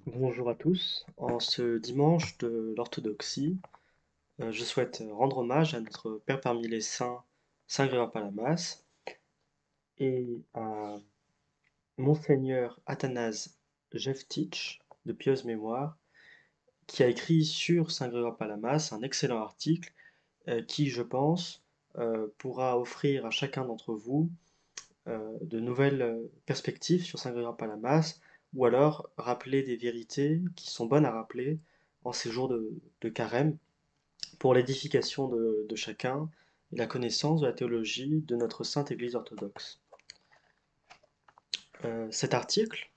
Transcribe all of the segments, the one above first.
Bonjour à tous. En ce dimanche de l'orthodoxie, je souhaite rendre hommage à notre Père parmi les saints, Saint Grégoire Palamas, et à Monseigneur Athanase Jevtich, de pieuse mémoire, qui a écrit sur Saint Grégoire Palamas un excellent article qui, je pense, pourra offrir à chacun d'entre vous de nouvelles perspectives sur Saint Grégoire Palamas, ou alors rappeler des vérités qui sont bonnes à rappeler en ces jours de carême, pour l'édification de chacun et la connaissance de la théologie de notre Sainte Église orthodoxe. Cet article,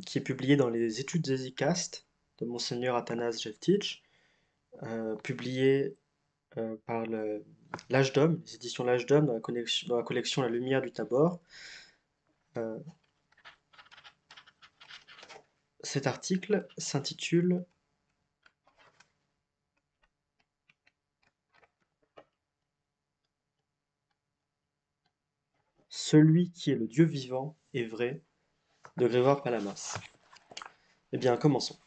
qui est publié dans les Études hésicastes de Monseigneur Athanase Jevtich, publié par l'Âge d'Homme, les éditions L'Âge d'Homme dans la collection La Lumière du Tabor. Euh, Cet article s'intitule Celui qui est le Dieu vivant et vrai de Grégoire Palamas. Eh bien, commençons.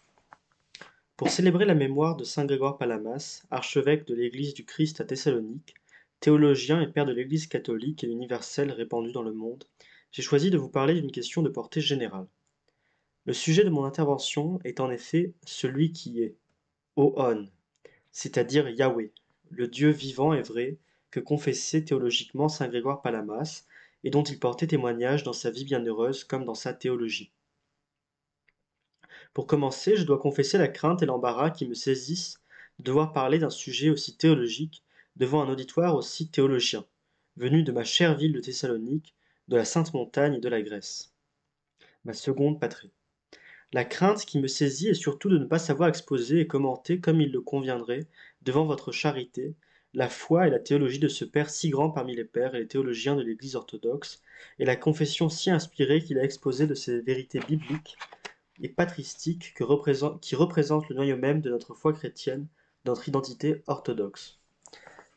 Pour célébrer la mémoire de saint Grégoire Palamas, archevêque de l'Église du Christ à Thessalonique, théologien et père de l'Église catholique et universelle répandue dans le monde, j'ai choisi de vous parler d'une question de portée générale. Le sujet de mon intervention est en effet celui qui est, Oon, c'est-à-dire Yahweh, le Dieu vivant et vrai que confessait théologiquement saint Grégoire Palamas et dont il portait témoignage dans sa vie bienheureuse comme dans sa théologie. Pour commencer, je dois confesser la crainte et l'embarras qui me saisissent de devoir parler d'un sujet aussi théologique devant un auditoire aussi théologien, venu de ma chère ville de Thessalonique, de la Sainte Montagne et de la Grèce, ma seconde patrie. La crainte qui me saisit est surtout de ne pas savoir exposer et commenter comme il le conviendrait, devant votre charité, la foi et la théologie de ce Père si grand parmi les pères et les théologiens de l'Église orthodoxe, et la confession si inspirée qu'il a exposée de ces vérités bibliques et patristique qui représente le noyau même de notre foi chrétienne, de notre identité orthodoxe.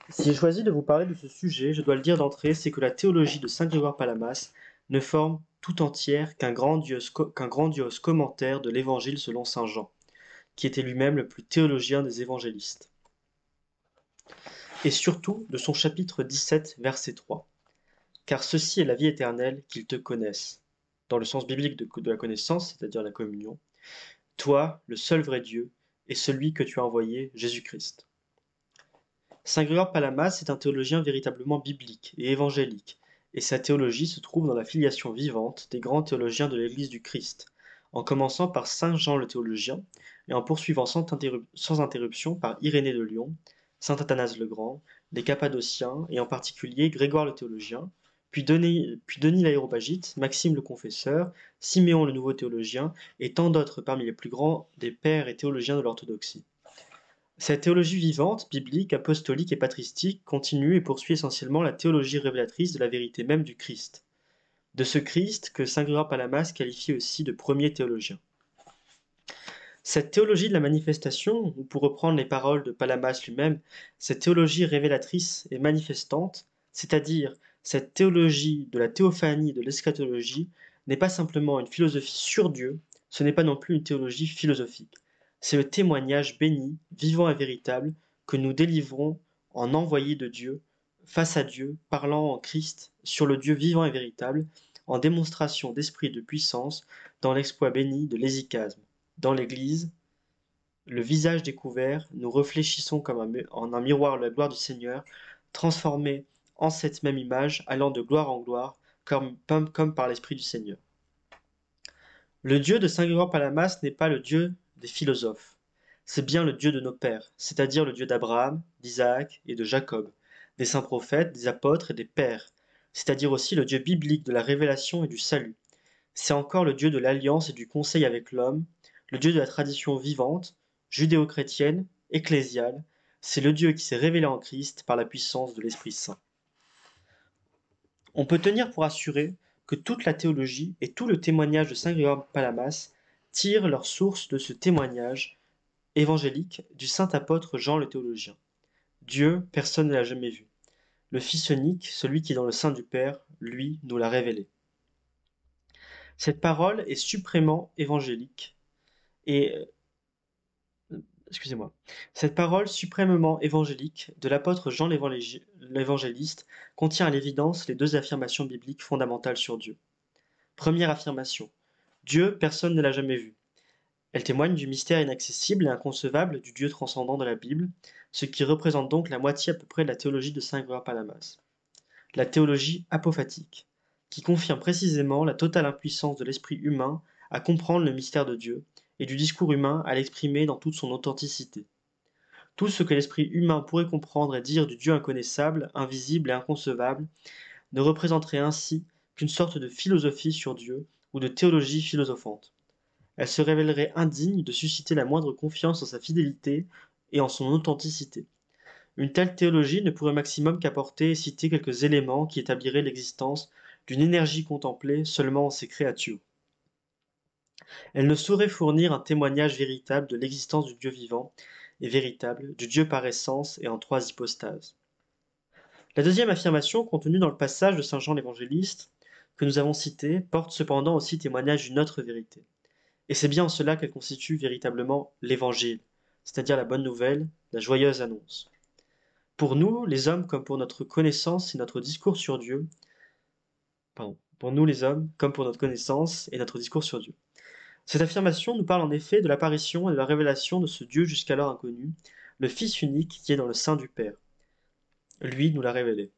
Si j'ai choisi de vous parler de ce sujet, je dois le dire d'entrée, c'est que la théologie de saint Grégoire Palamas ne forme tout entière qu'un grandiose commentaire de l'Évangile selon saint Jean, qui était lui-même le plus théologien des évangélistes. Et surtout de son chapitre 17, verset 3. Car ceci est la vie éternelle, qu'ils te connaissent, dans le sens biblique de la connaissance, c'est-à-dire la communion, toi, le seul vrai Dieu, et celui que tu as envoyé, Jésus-Christ. Saint Grégoire Palamas est un théologien véritablement biblique et évangélique, et sa théologie se trouve dans la filiation vivante des grands théologiens de l'Église du Christ, en commençant par saint Jean le théologien, et en poursuivant sans interruption par Irénée de Lyon, saint Athanase le Grand, les Cappadociens, et en particulier Grégoire le théologien, puis Denis l'Aréopagite, Maxime le confesseur, Siméon le nouveau théologien, et tant d'autres parmi les plus grands des pères et théologiens de l'orthodoxie. Cette théologie vivante, biblique, apostolique et patristique continue et poursuit essentiellement la théologie révélatrice de la vérité même du Christ. De ce Christ que saint Grégoire Palamas qualifie aussi de premier théologien. Cette théologie de la manifestation, ou pour reprendre les paroles de Palamas lui-même, cette théologie révélatrice et manifestante, c'est-à-dire cette théologie de la théophanie et de l'eschatologie, n'est pas simplement une philosophie sur Dieu, ce n'est pas non plus une théologie philosophique. C'est le témoignage béni, vivant et véritable, que nous délivrons en envoyé de Dieu, face à Dieu, parlant en Christ, sur le Dieu vivant et véritable, en démonstration d'esprit et de puissance, dans l'exploit béni de l'hésychasme. Dans l'Église, le visage découvert, nous réfléchissons en un miroir la gloire du Seigneur, transformés en cette même image, allant de gloire en gloire, comme par l'Esprit du Seigneur. Le Dieu de saint Grégoire Palamas n'est pas le Dieu des philosophes. C'est bien le Dieu de nos pères, c'est-à-dire le Dieu d'Abraham, d'Isaac et de Jacob, des saints prophètes, des apôtres et des pères, c'est-à-dire aussi le Dieu biblique de la révélation et du salut. C'est encore le Dieu de l'alliance et du conseil avec l'homme, le Dieu de la tradition vivante, judéo-chrétienne, ecclésiale. C'est le Dieu qui s'est révélé en Christ par la puissance de l'Esprit Saint. On peut tenir pour assurer que toute la théologie et tout le témoignage de saint Grégoire Palamas tirent leur source de ce témoignage évangélique du saint apôtre Jean le théologien. Dieu, personne ne l'a jamais vu. Le Fils unique, celui qui est dans le sein du Père, lui, nous l'a révélé. Cette parole est suprêmement évangélique. Et excusez-moi. Cette parole suprêmement évangélique de l'apôtre Jean l'évangéliste contient à l'évidence les deux affirmations bibliques fondamentales sur Dieu. Première affirmation. Dieu, personne ne l'a jamais vu. Elle témoigne du mystère inaccessible et inconcevable du Dieu transcendant de la Bible, ce qui représente donc la moitié à peu près de la théologie de saint Grégoire Palamas. La théologie apophatique, qui confirme précisément la totale impuissance de l'esprit humain à comprendre le mystère de Dieu et du discours humain à l'exprimer dans toute son authenticité. Tout ce que l'esprit humain pourrait comprendre et dire du Dieu inconnaissable, invisible et inconcevable ne représenterait ainsi qu'une sorte de philosophie sur Dieu ou de théologie philosophante. Elle se révélerait indigne de susciter la moindre confiance en sa fidélité et en son authenticité. Une telle théologie ne pourrait maximum qu'apporter et citer quelques éléments qui établiraient l'existence d'une énergie contemplée seulement en ses créatures. Elle ne saurait fournir un témoignage véritable de l'existence du Dieu vivant et véritable, du Dieu par essence et en trois hypostases. La deuxième affirmation contenue dans le passage de saint Jean l'évangéliste que nous avons cité porte cependant aussi témoignage d'une autre vérité. Et c'est bien en cela qu'elle constitue véritablement l'évangile, c'est-à-dire la bonne nouvelle, la joyeuse annonce. Pour nous, les hommes, comme pour notre connaissance et notre discours sur Dieu, pour nous les hommes, comme pour notre connaissance et notre discours sur Dieu. Cette affirmation nous parle en effet de l'apparition et de la révélation de ce Dieu jusqu'alors inconnu, le Fils unique qui est dans le sein du Père. Lui nous l'a révélé.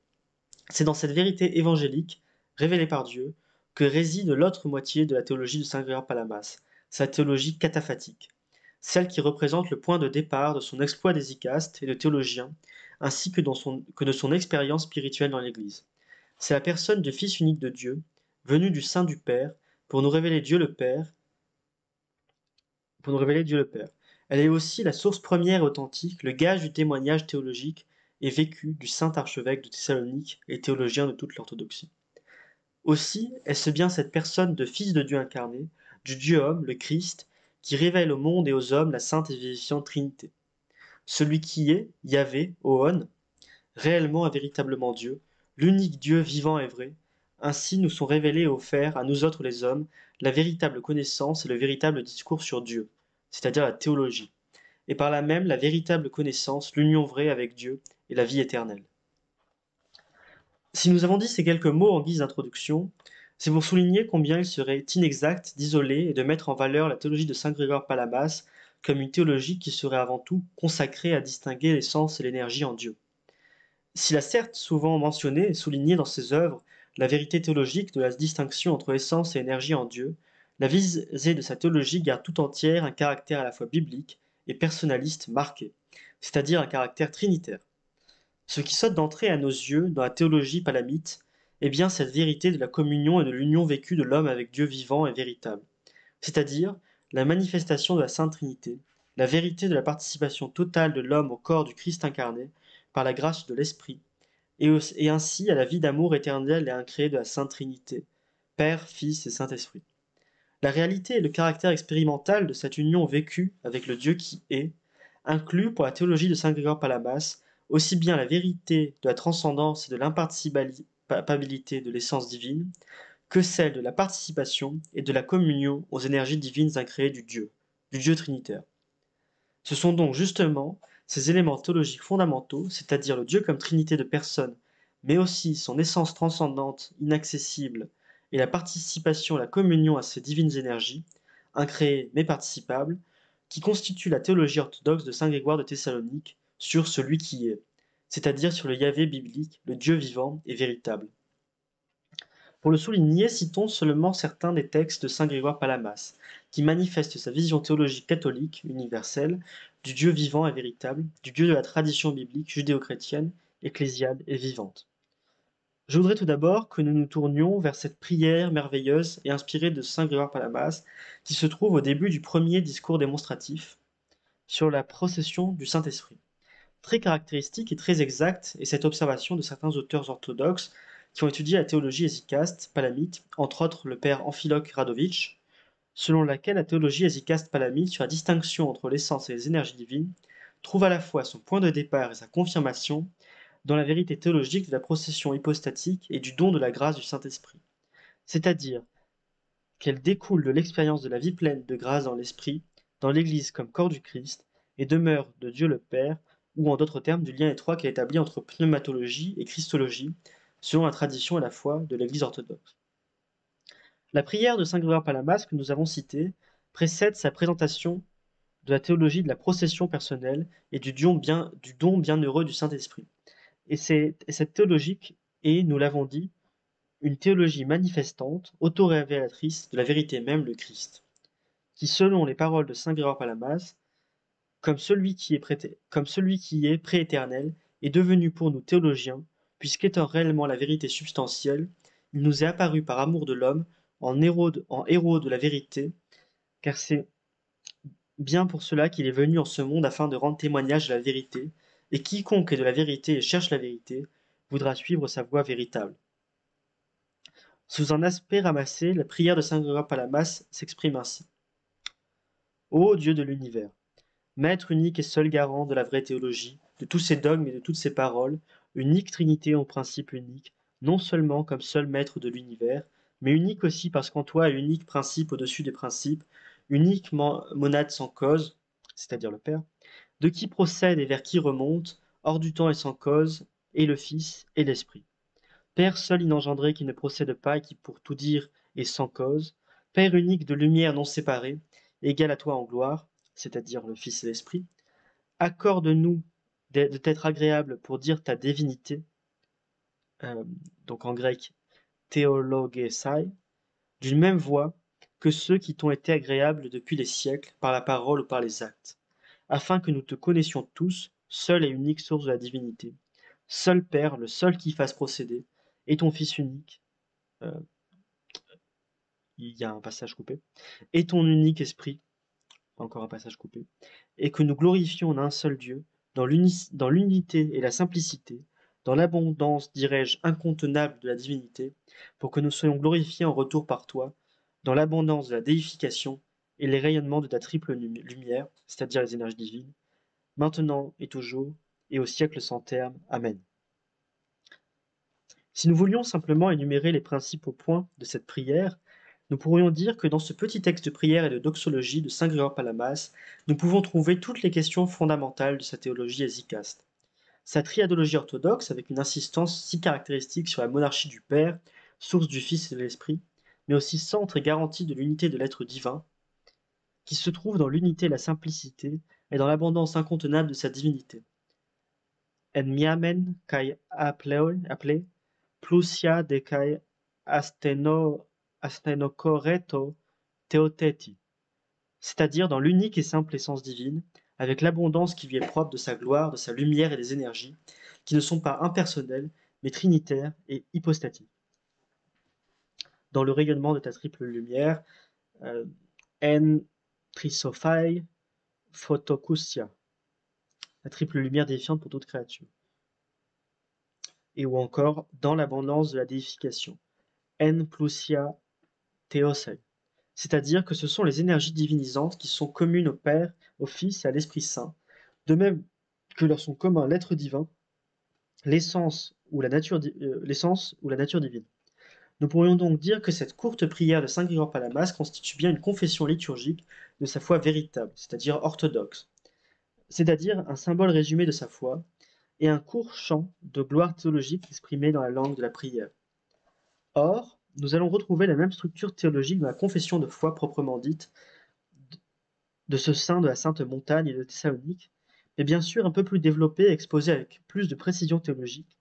C'est dans cette vérité évangélique, révélée par Dieu, que réside l'autre moitié de la théologie de saint Grégoire Palamas, sa théologie cataphatique, celle qui représente le point de départ de son exploit d'hésychaste et de théologien, ainsi que de son expérience spirituelle dans l'Église. C'est la personne du Fils unique de Dieu, venu du sein du Père, pour nous révéler Dieu le Père, Elle est aussi la source première et authentique, le gage du témoignage théologique et vécu du saint archevêque de Thessalonique et théologien de toute l'orthodoxie. Aussi est-ce bien cette personne de Fils de Dieu incarné, du Dieu-homme, le Christ, qui révèle au monde et aux hommes la sainte et vivifiante Trinité. Celui qui est, Yahvé, Oon, réellement et véritablement Dieu, l'unique Dieu vivant et vrai, ainsi nous sont révélés et offerts à nous autres les hommes la véritable connaissance et le véritable discours sur Dieu, c'est-à-dire la théologie, et par là même la véritable connaissance, l'union vraie avec Dieu et la vie éternelle. Si nous avons dit ces quelques mots en guise d'introduction, c'est pour souligner combien il serait inexact d'isoler et de mettre en valeur la théologie de saint Grégoire Palamas comme une théologie qui serait avant tout consacrée à distinguer l'essence et l'énergie en Dieu. S'il a certes souvent mentionné et souligné dans ses œuvres la vérité théologique de la distinction entre essence et énergie en Dieu, la visée de sa théologie garde tout entière un caractère à la fois biblique et personnaliste marqué, c'est-à-dire un caractère trinitaire. Ce qui saute d'entrée à nos yeux dans la théologie palamite est bien cette vérité de la communion et de l'union vécue de l'homme avec Dieu vivant et véritable, c'est-à-dire la manifestation de la Sainte Trinité, la vérité de la participation totale de l'homme au corps du Christ incarné par la grâce de l'Esprit, et ainsi à la vie d'amour éternel et incréé de la Sainte Trinité, Père, Fils et Saint-Esprit. La réalité et le caractère expérimental de cette union vécue avec le Dieu qui est, inclut pour la théologie de saint Grégoire Palamas aussi bien la vérité de la transcendance et de l'imparticipabilité de l'essence divine, que celle de la participation et de la communion aux énergies divines incréées du Dieu trinitaire. Ce sont donc justement ces éléments théologiques fondamentaux, c'est-à-dire le Dieu comme trinité de personnes, mais aussi son essence transcendante, inaccessible, et la participation, la communion à ces divines énergies, incréées mais participables, qui constituent la théologie orthodoxe de saint Grégoire de Thessalonique sur celui qui est, c'est-à-dire sur le Yahvé biblique, le Dieu vivant et véritable. Pour le souligner, citons seulement certains des textes de saint Grégoire Palamas, qui manifestent sa vision théologique catholique, universelle, du Dieu vivant et véritable, du Dieu de la tradition biblique judéo-chrétienne, ecclésiale et vivante. Je voudrais tout d'abord que nous nous tournions vers cette prière merveilleuse et inspirée de saint Grégoire Palamas, qui se trouve au début du premier discours démonstratif sur la procession du Saint-Esprit. Très caractéristique et très exacte est cette observation de certains auteurs orthodoxes qui ont étudié la théologie hésychaste palamite, entre autres le père Amphiloque Radovitch, selon laquelle la théologie hésychaste palamite sur la distinction entre l'essence et les énergies divines trouve à la fois son point de départ et sa confirmation dans la vérité théologique de la procession hypostatique et du don de la grâce du Saint-Esprit. C'est-à-dire qu'elle découle de l'expérience de la vie pleine de grâce dans l'Esprit, dans l'Église comme corps du Christ et demeure de Dieu le Père, ou en d'autres termes du lien étroit qu'il a établi entre pneumatologie et christologie, selon la tradition et la foi de l'Église orthodoxe. La prière de saint Grégoire Palamas que nous avons citée précède sa présentation de la théologie de la procession personnelle et du don bienheureux du Saint-Esprit. Et cette théologie est, nous l'avons dit, une théologie manifestante, autorévélatrice de la vérité même, le Christ, qui, selon les paroles de saint Grégoire Palamas, comme celui qui est prééternel, est devenu pour nous théologiens, puisqu'étant réellement la vérité substantielle, il nous est apparu par amour de l'homme en héros de la vérité, car c'est bien pour cela qu'il est venu en ce monde afin de rendre témoignage de la vérité, et quiconque est de la vérité et cherche la vérité voudra suivre sa voie véritable. Sous un aspect ramassé, la prière de saint Grégoire Palamas s'exprime ainsi. Ô Dieu de l'univers, Maître unique et seul garant de la vraie théologie, de tous ses dogmes et de toutes ses paroles, unique Trinité en principe unique, non seulement comme seul maître de l'univers, mais unique aussi parce qu'en toi est l'unique principe au-dessus des principes, unique monade sans cause, c'est-à-dire le Père, de qui procède et vers qui remonte, hors du temps et sans cause, et le Fils et l'Esprit. Père seul inengendré qui ne procède pas et qui pour tout dire est sans cause, Père unique de lumière non séparée, égal à toi en gloire, c'est-à-dire le Fils et l'Esprit, accorde-nous de t'être agréable pour dire ta divinité, euh, donc en grec théologesai, d'une même voix que ceux qui t'ont été agréables depuis les siècles, par la parole ou par les actes, afin que nous te connaissions tous, seule et unique source de la divinité, seul Père, le seul qui fasse procéder, et ton Fils unique, euh, il y a un passage coupé, et ton unique Esprit, encore un passage coupé, et que nous glorifions en un seul Dieu, dans l'unité et la simplicité, dans l'abondance, dirais-je, incontenable de la divinité, pour que nous soyons glorifiés en retour par toi, dans l'abondance de la déification et les rayonnements de ta triple lumière, c'est-à-dire les énergies divines, maintenant et toujours, et au siècle sans terme. Amen. Si nous voulions simplement énumérer les principaux points de cette prière, nous pourrions dire que dans ce petit texte de prière et de doxologie de saint Grégoire Palamas, nous pouvons trouver toutes les questions fondamentales de sa théologie hésicaste. Sa triadologie orthodoxe, avec une insistance si caractéristique sur la monarchie du Père, source du Fils et de l'Esprit, mais aussi centre et garantie de l'unité de l'être divin, qui se trouve dans l'unité et la simplicité, et dans l'abondance incontenable de sa divinité. En miamen kai aple, plusia de kai astenokoreto theoteti, c'est-à-dire dans l'unique et simple essence divine, avec l'abondance qui lui est propre de sa gloire, de sa lumière et des énergies, qui ne sont pas impersonnelles, mais trinitaires et hypostatiques. Dans le rayonnement de ta triple lumière, en trisophai photokousia, la triple lumière déifiante pour toute créature. Et ou encore dans l'abondance de la déification, en plusia theosei, c'est-à-dire que ce sont les énergies divinisantes qui sont communes au Père, au Fils et à l'Esprit Saint, de même que leur sont communs l'être divin, l'essence ou la nature divine. Nous pourrions donc dire que cette courte prière de saint Grégoire Palamas constitue bien une confession liturgique de sa foi véritable, c'est-à-dire orthodoxe, c'est-à-dire un symbole résumé de sa foi, et un court chant de gloire théologique exprimé dans la langue de la prière. Or, nous allons retrouver la même structure théologique dans la confession de foi proprement dite de ce saint de la Sainte Montagne et de Thessalonique, mais bien sûr un peu plus développée et exposée avec plus de précision théologique,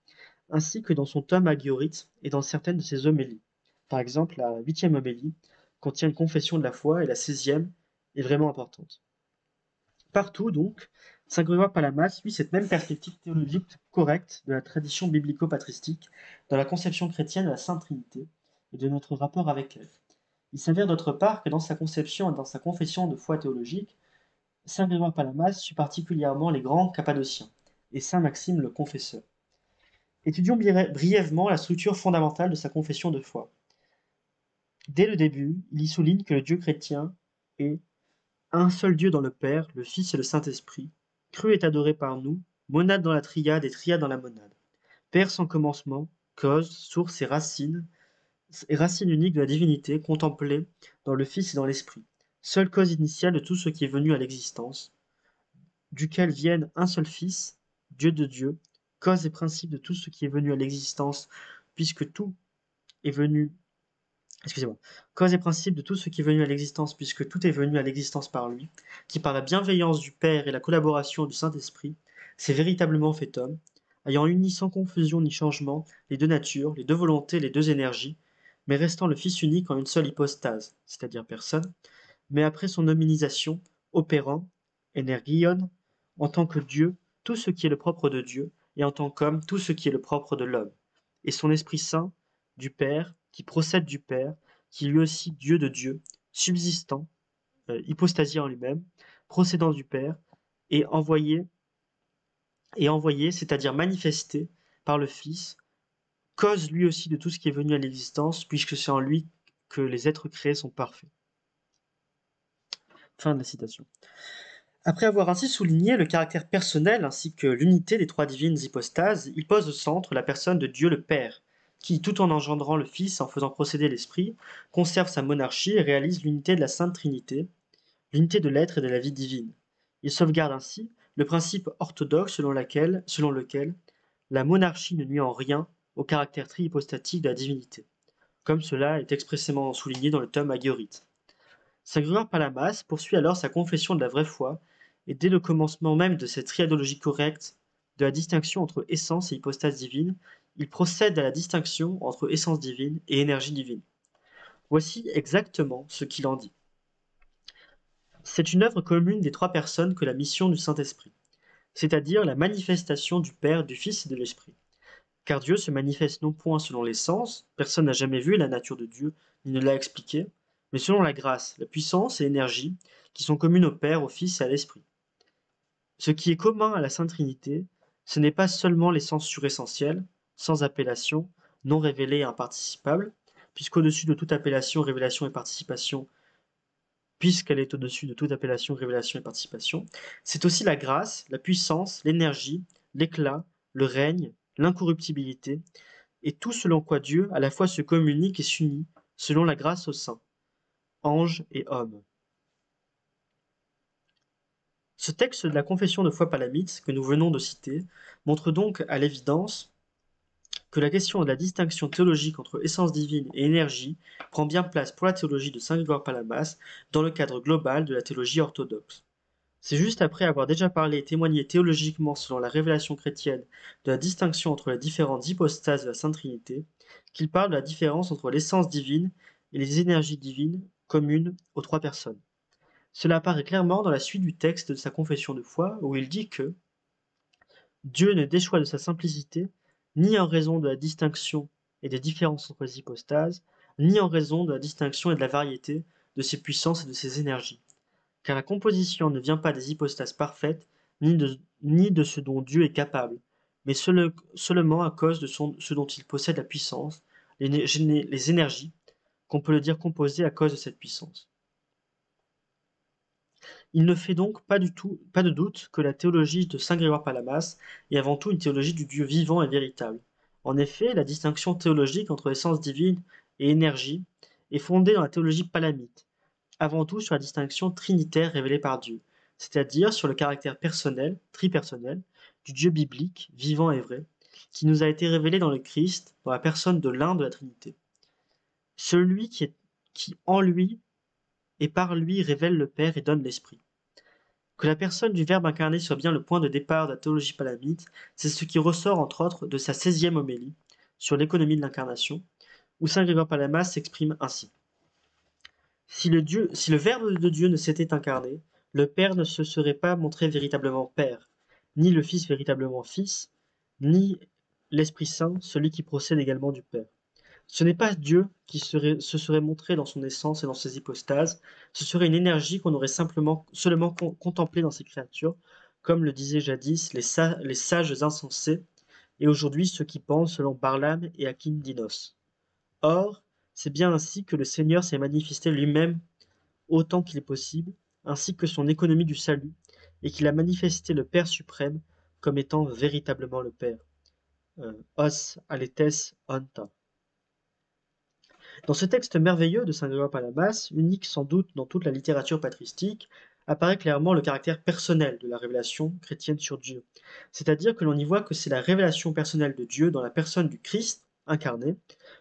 ainsi que dans son tome Agiorite et dans certaines de ses homélies. Par exemple, la 8e homélie contient une confession de la foi et la 16e est vraiment importante. Partout donc, saint Grégoire Palamas suit cette même perspective théologique correcte de la tradition biblico-patristique dans la conception chrétienne de la Sainte Trinité et de notre rapport avec elle. Il s'avère d'autre part que dans sa conception et dans sa confession de foi théologique, saint Grégoire Palamas suit particulièrement les grands cappadociens et saint Maxime le Confesseur. Étudions brièvement la structure fondamentale de sa confession de foi. Dès le début, il y souligne que le Dieu chrétien est un seul Dieu dans le Père, le Fils et le Saint-Esprit, cru et adoré par nous, monade dans la triade et triade dans la monade. Père sans commencement, cause, source et racine unique de la divinité contemplée dans le Fils et dans l'Esprit. seule cause initiale de tout ce qui est venu à l'existence, duquel viennent un seul Fils, Dieu de Dieu, cause et principe de tout ce qui est venu à l'existence, puisque tout est venu excusez-moi, cause et principe de tout ce qui est venu à l'existence, puisque tout est venu à l'existence par lui, qui par la bienveillance du Père et la collaboration du Saint-Esprit, s'est véritablement fait homme, ayant uni sans confusion ni changement les deux natures, les deux volontés, les deux énergies, mais restant le Fils unique en une seule hypostase, c'est-à-dire personne, mais après son hominisation, opérant, énergion, en tant que Dieu, tout ce qui est le propre de Dieu, et en tant qu'homme, tout ce qui est le propre de l'homme, et son Esprit Saint, du Père, qui procède du Père, qui est lui aussi Dieu de Dieu, subsistant, hypostasié en lui-même, procédant du Père, et envoyé, c'est-à-dire manifesté par le Fils, cause lui aussi de tout ce qui est venu à l'existence, puisque c'est en lui que les êtres créés sont parfaits. Fin de la citation. Après avoir ainsi souligné le caractère personnel ainsi que l'unité des trois divines hypostases, il pose au centre la personne de Dieu le Père, qui, tout en engendrant le Fils et en faisant procéder l'Esprit, conserve sa monarchie et réalise l'unité de la Sainte Trinité, l'unité de l'être et de la vie divine. Il sauvegarde ainsi le principe orthodoxe selon lequel la monarchie ne nuit en rien au caractère trihypostatique de la divinité, comme cela est expressément souligné dans le tome Agorite. Saint Grégoire Palamas poursuit alors sa confession de la vraie foi, et dès le commencement même de cette triadologie correcte de la distinction entre essence et hypostase divine, il procède à la distinction entre essence divine et énergie divine. Voici exactement ce qu'il en dit. C'est une œuvre commune des trois personnes que la mission du Saint-Esprit, c'est-à-dire la manifestation du Père, du Fils et de l'Esprit. Car Dieu se manifeste non point selon les sens, personne n'a jamais vu la nature de Dieu, ni ne l'a expliquée, mais selon la grâce, la puissance et l'énergie qui sont communes au Père, au Fils et à l'Esprit. Ce qui est commun à la Sainte Trinité, ce n'est pas seulement l'essence suressentielle, sans appellation, non révélée et imparticipable, puisqu'au-dessus de toute appellation, révélation et participation, puisqu'elle est au-dessus de toute appellation, révélation et participation, c'est aussi la grâce, la puissance, l'énergie, l'éclat, le règne, l'incorruptibilité, et tout selon quoi Dieu à la fois se communique et s'unit, selon la grâce aux saints, anges et hommes. Ce texte de la confession de foi palamite que nous venons de citer montre donc à l'évidence que la question de la distinction théologique entre essence divine et énergie prend bien place pour la théologie de saint Grégoire Palamas dans le cadre global de la théologie orthodoxe. C'est juste après avoir déjà parlé et témoigné théologiquement selon la révélation chrétienne de la distinction entre les différentes hypostases de la Sainte Trinité qu'il parle de la différence entre l'essence divine et les énergies divines communes aux trois personnes. Cela apparaît clairement dans la suite du texte de sa confession de foi où il dit que Dieu ne déchoit de sa simplicité ni en raison de la distinction et des différences entre les hypostases, ni en raison de la distinction et de la variété de ses puissances et de ses énergies. Car la composition ne vient pas des hypostases parfaites, ni de ce dont Dieu est capable, mais seulement à cause de ce dont il possède la puissance, les énergies, qu'on peut le dire composées à cause de cette puissance. Il ne fait donc pas de doute que la théologie de saint Grégoire Palamas est avant tout une théologie du Dieu vivant et véritable. En effet, la distinction théologique entre essence divine et énergie est fondée dans la théologie palamite, avant tout sur la distinction trinitaire révélée par Dieu, c'est-à-dire sur le caractère personnel, tripersonnel, du Dieu biblique, vivant et vrai, qui nous a été révélé dans le Christ, dans la personne de l'un de la Trinité. Celui qui en lui et par lui révèle le Père et donne l'Esprit. Que la personne du Verbe incarné soit bien le point de départ de la théologie palamite, c'est ce qui ressort entre autres de sa 16e homélie sur l'économie de l'incarnation, où saint Grégoire Palamas s'exprime ainsi. Si le Verbe de Dieu ne s'était incarné, le Père ne se serait pas montré véritablement Père, ni le Fils véritablement Fils, ni l'Esprit Saint, celui qui procède également du Père. Ce n'est pas Dieu qui se serait montré dans son essence et dans ses hypostases, ce serait une énergie qu'on aurait seulement contemplée dans ses créatures, comme le disaient jadis les sages insensés, et aujourd'hui ceux qui pensent selon Barlam et Akindinos. Or, c'est bien ainsi que le Seigneur s'est manifesté lui-même autant qu'il est possible, ainsi que son économie du salut, et qu'il a manifesté le Père suprême comme étant véritablement le Père. Os aletes anta. Dans ce texte merveilleux de saint Grégoire Palamas, unique sans doute dans toute la littérature patristique, apparaît clairement le caractère personnel de la révélation chrétienne sur Dieu. C'est-à-dire que l'on y voit que c'est la révélation personnelle de Dieu dans la personne du Christ incarné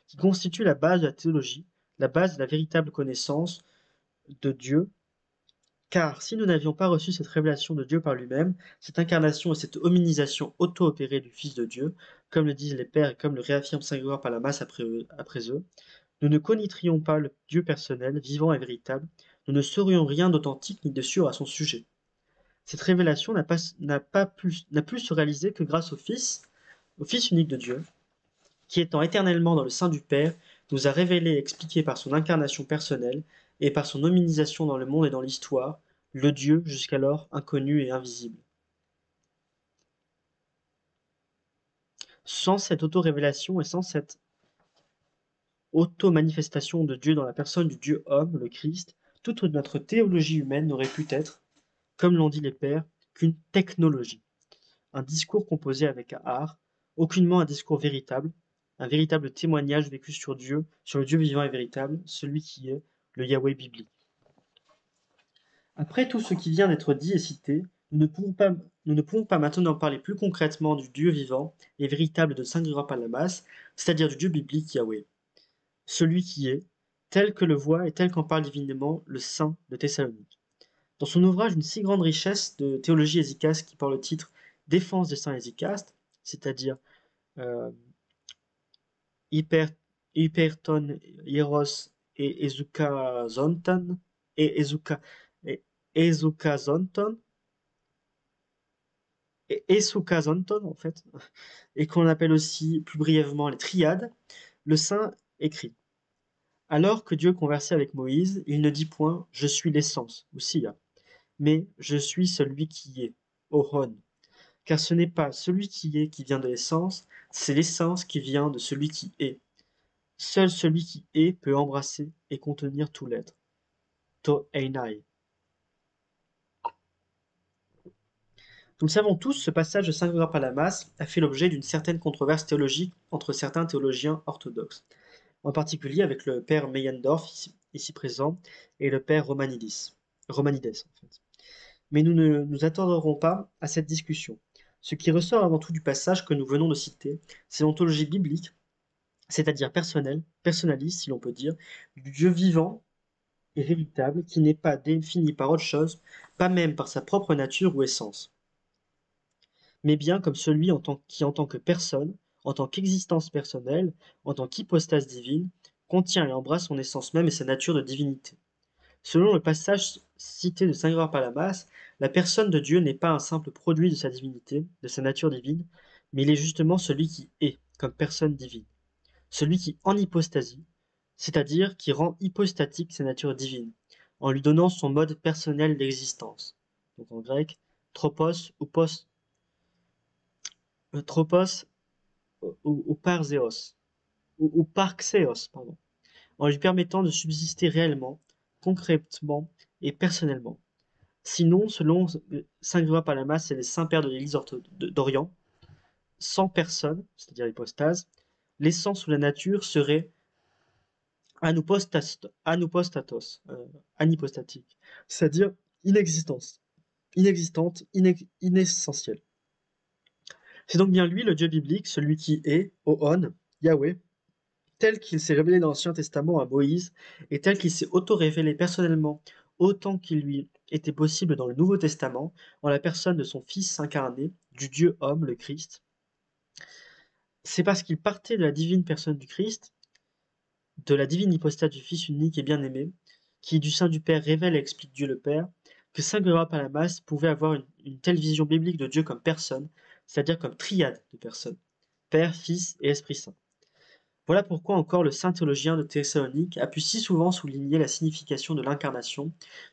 qui constitue la base de la théologie, la base de la véritable connaissance de Dieu. Car si nous n'avions pas reçu cette révélation de Dieu par lui-même, cette incarnation et cette hominisation auto-opérée du Fils de Dieu, comme le disent les Pères et comme le réaffirme saint Grégoire Palamas après eux, nous ne connaîtrions pas le Dieu personnel, vivant et véritable, nous ne saurions rien d'authentique ni de sûr à son sujet. Cette révélation n'a pu se réaliser que grâce au Fils unique de Dieu, qui étant éternellement dans le sein du Père, nous a révélé et expliqué par son incarnation personnelle et par son hominisation dans le monde et dans l'histoire, le Dieu jusqu'alors inconnu et invisible. Sans cette auto-révélation et sans cette auto-manifestation de Dieu dans la personne du Dieu homme, le Christ, toute notre théologie humaine n'aurait pu être, comme l'ont dit les pères, qu'une technologie, un discours composé avec art, aucunement un discours véritable, un véritable témoignage vécu sur Dieu, sur le Dieu vivant et véritable, celui qui est le Yahweh biblique. Après tout ce qui vient d'être dit et cité, nous ne pouvons pas maintenant parler plus concrètement du Dieu vivant et véritable de saint Grégoire Palamas, c'est-à-dire du Dieu biblique Yahweh, celui qui est, tel que le voit et tel qu'en parle divinement le saint de Thessalonique. Dans son ouvrage Une si grande richesse de théologie hésicaste qui porte le titre Défense des saints hésicastes, c'est-à-dire euh, hyper, hyperton hieros et ezukazonton et ezukazonton et esukazonton en fait, et qu'on appelle aussi plus brièvement les triades, le saint écrit. Alors que Dieu conversait avec Moïse, il ne dit point je suis l'essence ou Sia, mais je suis celui qui est, Ohon. Car ce n'est pas celui qui est qui vient de l'essence, c'est l'essence qui vient de celui qui est. Seul celui qui est peut embrasser et contenir tout l'être. To Einai. Nous le savons tous, ce passage de saint Grégoire Palamas a fait l'objet d'une certaine controverse théologique entre certains théologiens orthodoxes, en particulier avec le père Meyendorff, ici présent, et le père Romanides, en fait. Mais nous ne nous attarderons pas à cette discussion. Ce qui ressort avant tout du passage que nous venons de citer, c'est l'ontologie biblique, c'est-à-dire personnelle, personnaliste si l'on peut dire, du Dieu vivant et véritable qui n'est pas défini par autre chose, pas même par sa propre nature ou essence, mais bien comme celui qui en tant que personne, en tant qu'existence personnelle, en tant qu'hypostase divine, contient et embrasse son essence même et sa nature de divinité. Selon le passage cité de saint Grégoire Palamas, la personne de Dieu n'est pas un simple produit de sa divinité, de sa nature divine, mais il est justement celui qui est, comme personne divine. Celui qui en hypostasie, c'est-à-dire qui rend hypostatique sa nature divine, en lui donnant son mode personnel d'existence. Donc en grec, tropos tropos ou parzeos, ou parxéos, pardon, en lui permettant de subsister réellement, concrètement et personnellement. Sinon, selon saint Grégoire Palamas et les saints pères de l'Église d'Orient, sans personne, c'est-à-dire hypostase, l'essence ou la nature serait anupostatos, anipostatique, c'est-à-dire inexistence, inexistante, inessentielle. C'est donc bien lui, le Dieu biblique, celui qui est, Ohon, Yahweh, tel qu'il s'est révélé dans l'Ancien Testament à Moïse, et tel qu'il s'est auto-révélé personnellement autant qu'il lui était possible dans le Nouveau Testament, en la personne de son Fils incarné, du Dieu homme, le Christ. C'est parce qu'il partait de la divine personne du Christ, de la divine hypostase du Fils unique et bien-aimé, qui du sein du Père révèle et explique Dieu le Père, que saint Grégoire Palamas pouvait avoir une telle vision biblique de Dieu comme personne, c'est-à-dire comme triade de personnes, Père, Fils et Esprit Saint. Voilà pourquoi encore le saint théologien de Thessalonique a pu si souvent souligner la signification de l'incarnation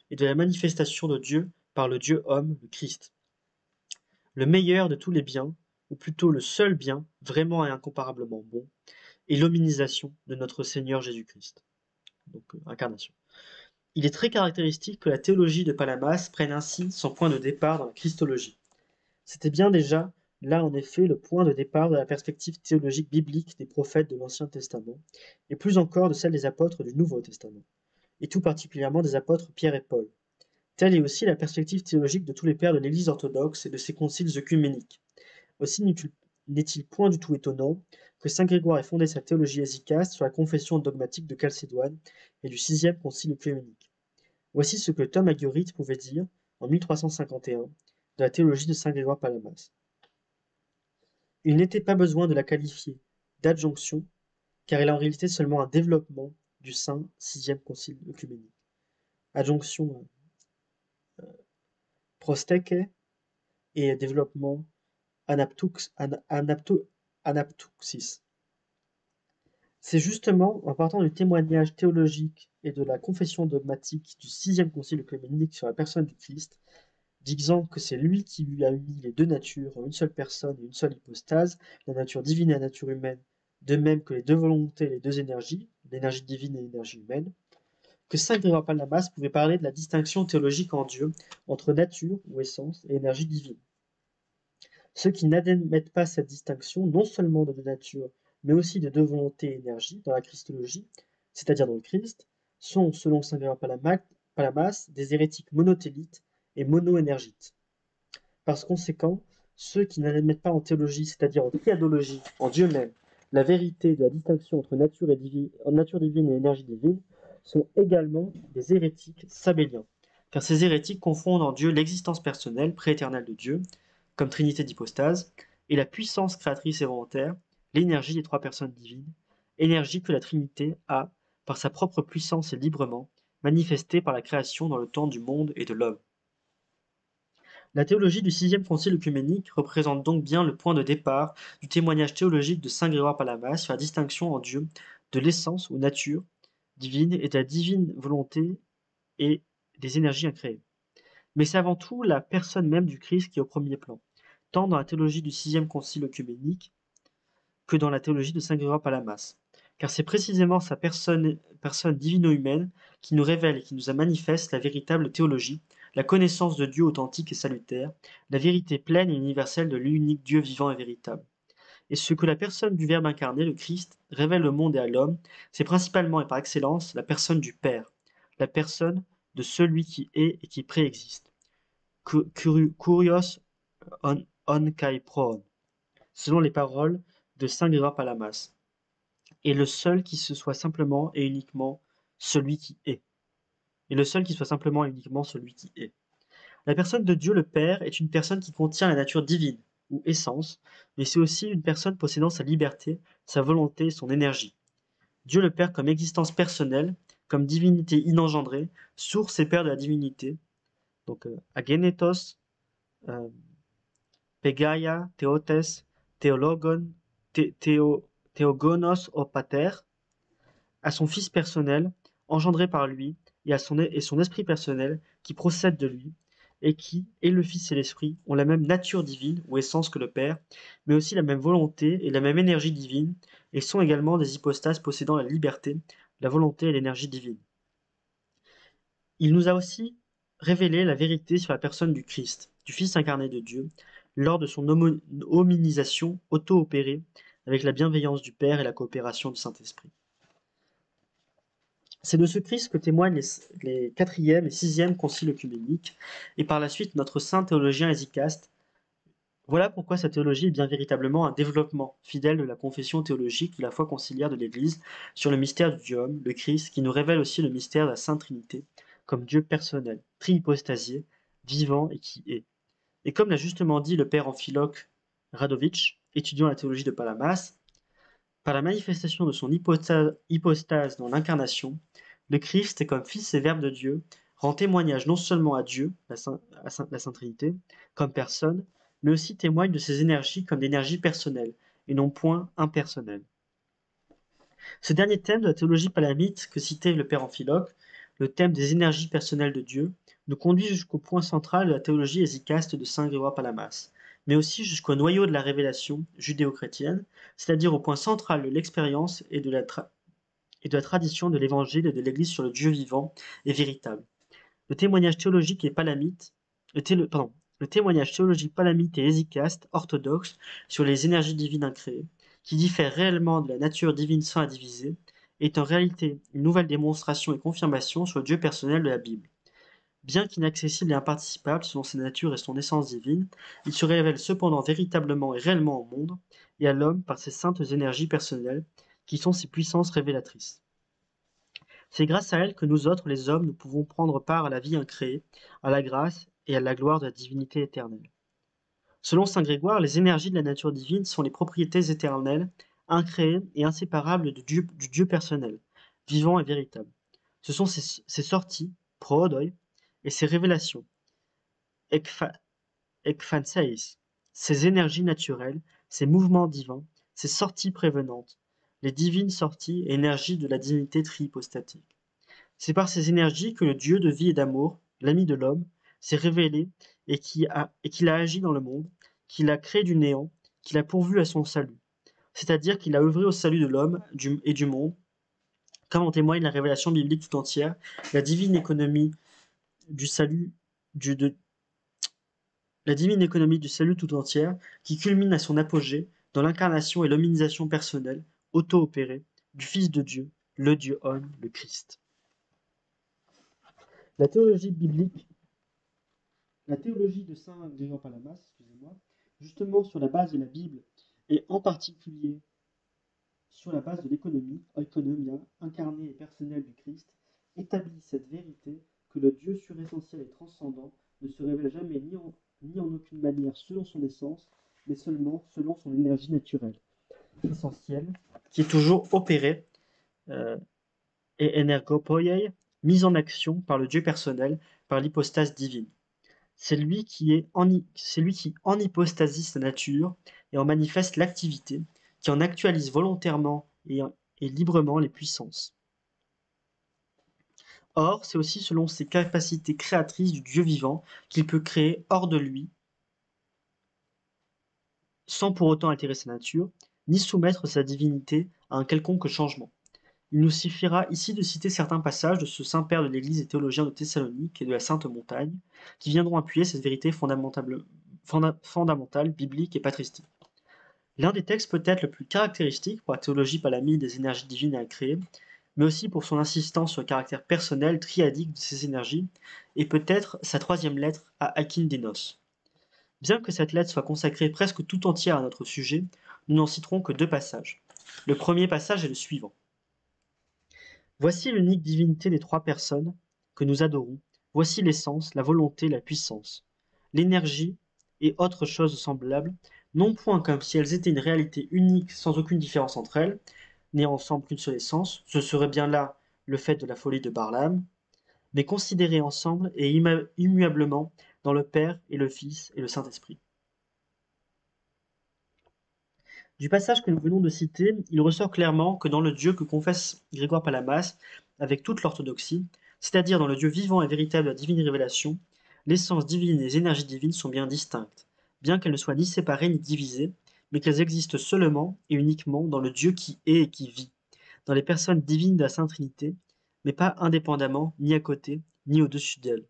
et de la manifestation de Dieu par le Dieu homme, le Christ. Le meilleur de tous les biens, ou plutôt le seul bien, vraiment et incomparablement bon, est l'hominisation de notre Seigneur Jésus-Christ. Donc, incarnation. Il est très caractéristique que la théologie de Palamas prenne ainsi son point de départ dans la Christologie. C'était bien déjà là en effet le point de départ de la perspective théologique biblique des prophètes de l'Ancien Testament, et plus encore de celle des apôtres du Nouveau Testament, et tout particulièrement des apôtres Pierre et Paul. Telle est aussi la perspective théologique de tous les pères de l'Église orthodoxe et de ses conciles œcuméniques. Aussi n'est-il point du tout étonnant que saint Grégoire ait fondé sa théologie hésicaste sur la confession dogmatique de Chalcédoine et du sixième concile œcuménique. Voici ce que Tom Haguerite pouvait dire, en 1351, de la théologie de saint Grégoire Palamas. Il n'était pas besoin de la qualifier d'adjonction, car elle est en réalité seulement un développement du saint sixième concile œcuménique. Adjonction prosteke et développement anaptouxis. C'est justement en partant du témoignage théologique et de la confession dogmatique du sixième concile œcuménique sur la personne du Christ, disant que c'est lui qui lui a uni les deux natures en une seule personne et une seule hypostase, la nature divine et la nature humaine, de même que les deux volontés et les deux énergies, l'énergie divine et l'énergie humaine, que saint Grégoire Palamas pouvait parler de la distinction théologique en Dieu entre nature ou essence et énergie divine. Ceux qui n'admettent pas cette distinction, non seulement de deux natures, mais aussi de deux volontés et énergies dans la Christologie, c'est-à-dire dans le Christ, sont, selon saint Grégoire Palamas, des hérétiques monothélites et monoénergites. Par conséquent, ceux qui n'admettent pas en théologie, c'est-à-dire en triadologie, en Dieu même, la vérité de la distinction entre nature divine et énergie divine, sont également des hérétiques sabéliens. Car ces hérétiques confondent en Dieu l'existence personnelle, prééternelle de Dieu, comme trinité d'hypostase, et la puissance créatrice et volontaire, l'énergie des trois personnes divines, énergie que la Trinité a, par sa propre puissance et librement, manifestée par la création dans le temps du monde et de l'homme. La théologie du sixième concile œcuménique représente donc bien le point de départ du témoignage théologique de saint Grégoire Palamas sur la distinction en Dieu de l'essence ou nature divine et de la divine volonté et des énergies incréées. Mais c'est avant tout la personne même du Christ qui est au premier plan, tant dans la théologie du sixième concile œcuménique que dans la théologie de saint Grégoire Palamas. Car c'est précisément sa personne divino-humaine qui nous révèle et qui nous manifeste la véritable théologie, la connaissance de Dieu authentique et salutaire, la vérité pleine et universelle de l'unique Dieu vivant et véritable. Et ce que la personne du Verbe incarné, le Christ, révèle au monde et à l'homme, c'est principalement et par excellence la personne du Père, la personne de celui qui est et qui préexiste. Kurios on kai proon, selon les paroles de saint Grégoire Palamas, et le seul qui se soit simplement et uniquement celui qui est. Et le seul qui soit simplement et uniquement celui qui est. La personne de Dieu le Père est une personne qui contient la nature divine, ou essence, mais c'est aussi une personne possédant sa liberté, sa volonté et son énergie. Dieu le Père comme existence personnelle, comme divinité inengendrée, source et Père de la divinité, donc agenetos, pegaia, theotes, theologon, theogonos au pater, à son Fils personnel, engendré par lui, et son Esprit personnel, qui procède de lui, et qui, et le Fils et l'Esprit, ont la même nature divine ou essence que le Père, mais aussi la même volonté et la même énergie divine, et sont également des hypostases possédant la liberté, la volonté et l'énergie divine. Il nous a aussi révélé la vérité sur la personne du Christ, du Fils incarné de Dieu, lors de son hominisation auto-opérée avec la bienveillance du Père et la coopération du Saint-Esprit. C'est de ce Christ que témoignent les 4e et 6e conciles œcuméniques, et par la suite notre saint théologien Hésicaste. Voilà pourquoi sa théologie est bien véritablement un développement fidèle de la confession théologique de la foi conciliaire de l'Église sur le mystère du Dieu homme, le Christ, qui nous révèle aussi le mystère de la Sainte Trinité, comme Dieu personnel, trihypostasié, vivant et qui est. Et comme l'a justement dit le père Amphiloque Radovitch, étudiant la théologie de Palamas, par la manifestation de son hypostase dans l'incarnation, le Christ, comme Fils et Verbe de Dieu, rend témoignage non seulement à Dieu, la Sainte Trinité, comme personne, mais aussi témoigne de ses énergies comme d'énergies personnelles, et non point impersonnelles. Ce dernier thème de la théologie palamite que citait le père Amphiloque, le thème des énergies personnelles de Dieu, nous conduit jusqu'au point central de la théologie hésicaste de saint Grégoire Palamas, mais aussi jusqu'au noyau de la révélation judéo-chrétienne, c'est-à-dire au point central de l'expérience et de la tradition de l'Évangile et de l'Église sur le Dieu vivant et véritable. Le témoignage théologique et palamite, le témoignage théologique palamite et hésicaste orthodoxe sur les énergies divines incréées, qui diffèrent réellement de la nature divine sans la diviser, est en réalité une nouvelle démonstration et confirmation sur le Dieu personnel de la Bible. Bien qu'inaccessible et imparticipable selon sa nature et son essence divine, il se révèle cependant véritablement et réellement au monde et à l'homme par ses saintes énergies personnelles, qui sont ses puissances révélatrices. C'est grâce à elles que nous autres, les hommes, nous pouvons prendre part à la vie incréée, à la grâce et à la gloire de la divinité éternelle. Selon saint Grégoire, les énergies de la nature divine sont les propriétés éternelles, incréées et inséparables du Dieu personnel, vivant et véritable. Ce sont ses sorties, proodoi, et ses révélations, ekphanseis, ses énergies naturelles, ses mouvements divins, ses sorties prévenantes, les divines sorties et énergies de la divinité trihypostatique. C'est par ces énergies que le Dieu de vie et d'amour, l'ami de l'homme, s'est révélé et qu'il a agi dans le monde, qu'il a créé du néant, qu'il a pourvu à son salut. C'est-à-dire qu'il a œuvré au salut de l'homme et du monde, comme en témoigne la révélation biblique tout entière, la divine économie du salut, de, la divine économie du salut tout entière, qui culmine à son apogée dans l'incarnation et l'hominisation personnelle, auto-opérée, du Fils de Dieu, le Dieu homme, le Christ. La théologie biblique La théologie de saint Grégoire Palamas, justement sur la base de la Bible, et en particulier sur la base de l'économie, oikonomia, incarnée et personnelle du Christ, établit cette vérité que le Dieu suressentiel et transcendant ne se révèle jamais ni en aucune manière selon son essence, mais seulement selon son énergie naturelle, essentielle, qui est toujours opérée et energopoiei, mise en action par le Dieu personnel, par l'hypostase divine. C'est lui qui en hypostasie sa nature et en manifeste l'activité, qui en actualise volontairement et librement les puissances. Or, c'est aussi selon ses capacités créatrices du Dieu vivant qu'il peut créer hors de lui, sans pour autant altérer sa nature, ni soumettre sa divinité à un quelconque changement. Il nous suffira ici de citer certains passages de ce saint père de l'Église et théologien de Thessalonique et de la Sainte Montagne, qui viendront appuyer cette vérité fondamentale, biblique et patristique. L'un des textes peut-être le plus caractéristique pour la théologie palamide des énergies divines à créer, mais aussi pour son insistance sur le caractère personnel, triadique de ces énergies, est peut-être sa troisième lettre à Akindinos. Bien que cette lettre soit consacrée presque tout entière à notre sujet, nous n'en citerons que deux passages. Le premier passage est le suivant. Voici l'unique divinité des trois personnes que nous adorons. Voici l'essence, la volonté, la puissance, l'énergie et autres choses semblables, non point comme si elles étaient une réalité unique sans aucune différence entre elles, n'ayant ensemble qu'une seule essence, ce serait bien là le fait de la folie de Barlam, mais considérées ensemble et immuablement dans le Père et le Fils et le Saint-Esprit. Du passage que nous venons de citer, il ressort clairement que dans le Dieu que confesse Grégoire Palamas avec toute l'orthodoxie, c'est-à-dire dans le Dieu vivant et véritable de la divine révélation, l'essence divine et les énergies divines sont bien distinctes, bien qu'elles ne soient ni séparées ni divisées, mais qu'elles existent seulement et uniquement dans le Dieu qui est et qui vit, dans les personnes divines de la Sainte Trinité, mais pas indépendamment, ni à côté, ni au-dessus d'elle.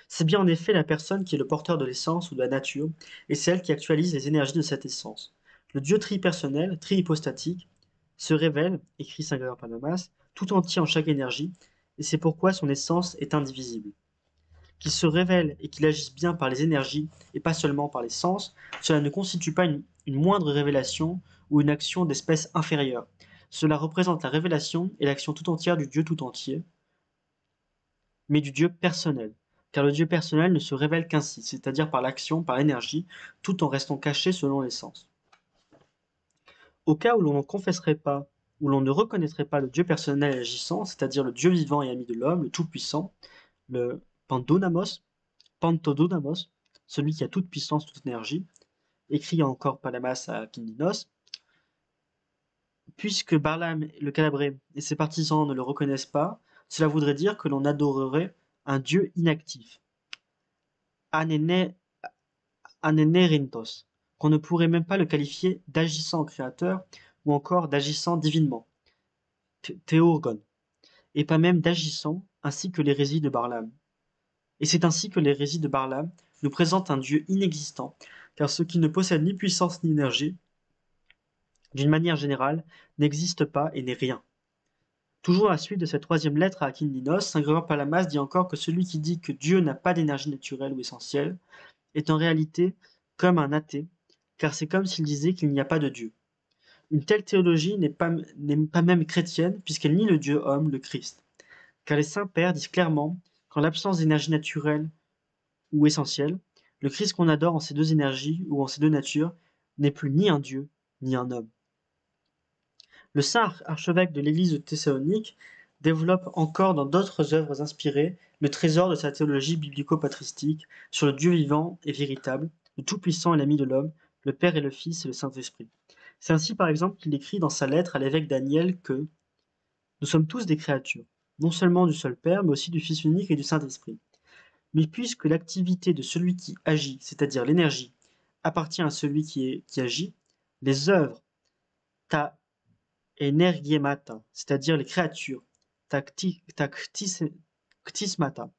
C'est bien en effet la personne qui est le porteur de l'essence ou de la nature, et c'est elle qui actualise les énergies de cette essence. Le Dieu tripersonnel, trihypostatique, se révèle, écrit saint Grégoire Palamas, tout entier en chaque énergie, et c'est pourquoi son essence est indivisible. Qu'il se révèle et qu'il agisse bien par les énergies, et pas seulement par les sens, cela ne constitue pas une moindre révélation ou une action d'espèce inférieure. Cela représente la révélation et l'action tout entière du Dieu tout entier, mais du Dieu personnel. Car le Dieu personnel ne se révèle qu'ainsi, c'est-à-dire par l'action, par l'énergie, tout en restant caché selon l'essence. Au cas où l'on ne confesserait pas, où l'on ne reconnaîtrait pas le Dieu personnel agissant, c'est-à-dire le Dieu vivant et ami de l'homme, le Tout-Puissant, le Pantodonamos, celui qui a toute puissance, toute énergie, écrit encore Palamas à Kindinos, puisque Barlam le Calabré et ses partisans ne le reconnaissent pas, cela voudrait dire que l'on adorerait un Dieu inactif, anenerintos, qu'on ne pourrait même pas le qualifier d'agissant créateur ou encore d'agissant divinement, théorgon, et pas même d'agissant, ainsi que l'hérésie de Barlam. Et c'est ainsi que l'hérésie de Barlam nous présente un Dieu inexistant, car ce qui ne possède ni puissance ni énergie, d'une manière générale, n'existe pas et n'est rien. Toujours à la suite de cette troisième lettre à Akinlinos, saint Grégoire Palamas dit encore que celui qui dit que Dieu n'a pas d'énergie naturelle ou essentielle est en réalité comme un athée, car c'est comme s'il disait qu'il n'y a pas de Dieu. Une telle théologie n'est pas même chrétienne, puisqu'elle nie le Dieu homme, le Christ. Car les saints pères disent clairement qu'en l'absence d'énergie naturelle ou essentielle, le Christ qu'on adore en ces deux énergies ou en ces deux natures n'est plus ni un Dieu, ni un homme. Le saint archevêque de l'église de Thessalonique développe encore dans d'autres œuvres inspirées le trésor de sa théologie biblico-patristique sur le Dieu vivant et véritable, le Tout-Puissant et l'ami de l'homme, le Père et le Fils et le Saint-Esprit. C'est ainsi par exemple qu'il écrit dans sa lettre à l'évêque Daniel que « Nous sommes tous des créatures, non seulement du seul Père, mais aussi du Fils unique et du Saint-Esprit. Mais puisque l'activité de celui qui agit, c'est-à-dire l'énergie, appartient à celui qui agit, les œuvres ta energiemata, c'est-à-dire les créatures, ta ktismata,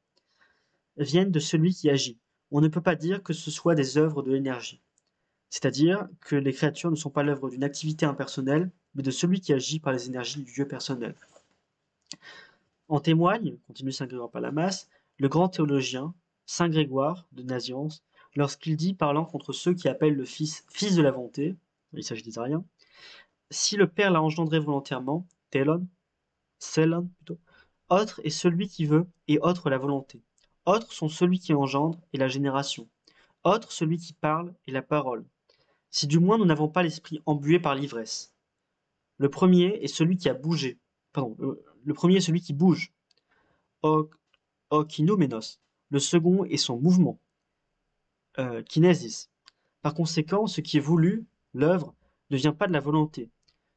viennent de celui qui agit. On ne peut pas dire que ce soit des œuvres de l'énergie. C'est-à-dire que les créatures ne sont pas l'œuvre d'une activité impersonnelle, mais de celui qui agit par les énergies du Dieu personnel. En témoigne, continue saint Grégoire Palamas, le grand théologien, saint Grégoire de Nazianze, lorsqu'il dit, parlant contre ceux qui appellent le Fils de la volonté, il s'agit des ariens, si le Père l'a engendré volontairement, telon, selon plutôt, autre est celui qui veut et autre la volonté. Autres sont celui qui engendre et la génération. Autre celui qui parle et la parole. Si du moins nous n'avons pas l'esprit embué par l'ivresse. Le premier est celui qui a bougé. Pardon, le premier est celui qui bouge. Okinoménos. Le second est son mouvement. Kinesis. Par conséquent, ce qui est voulu, l'œuvre, ne vient pas de la volonté,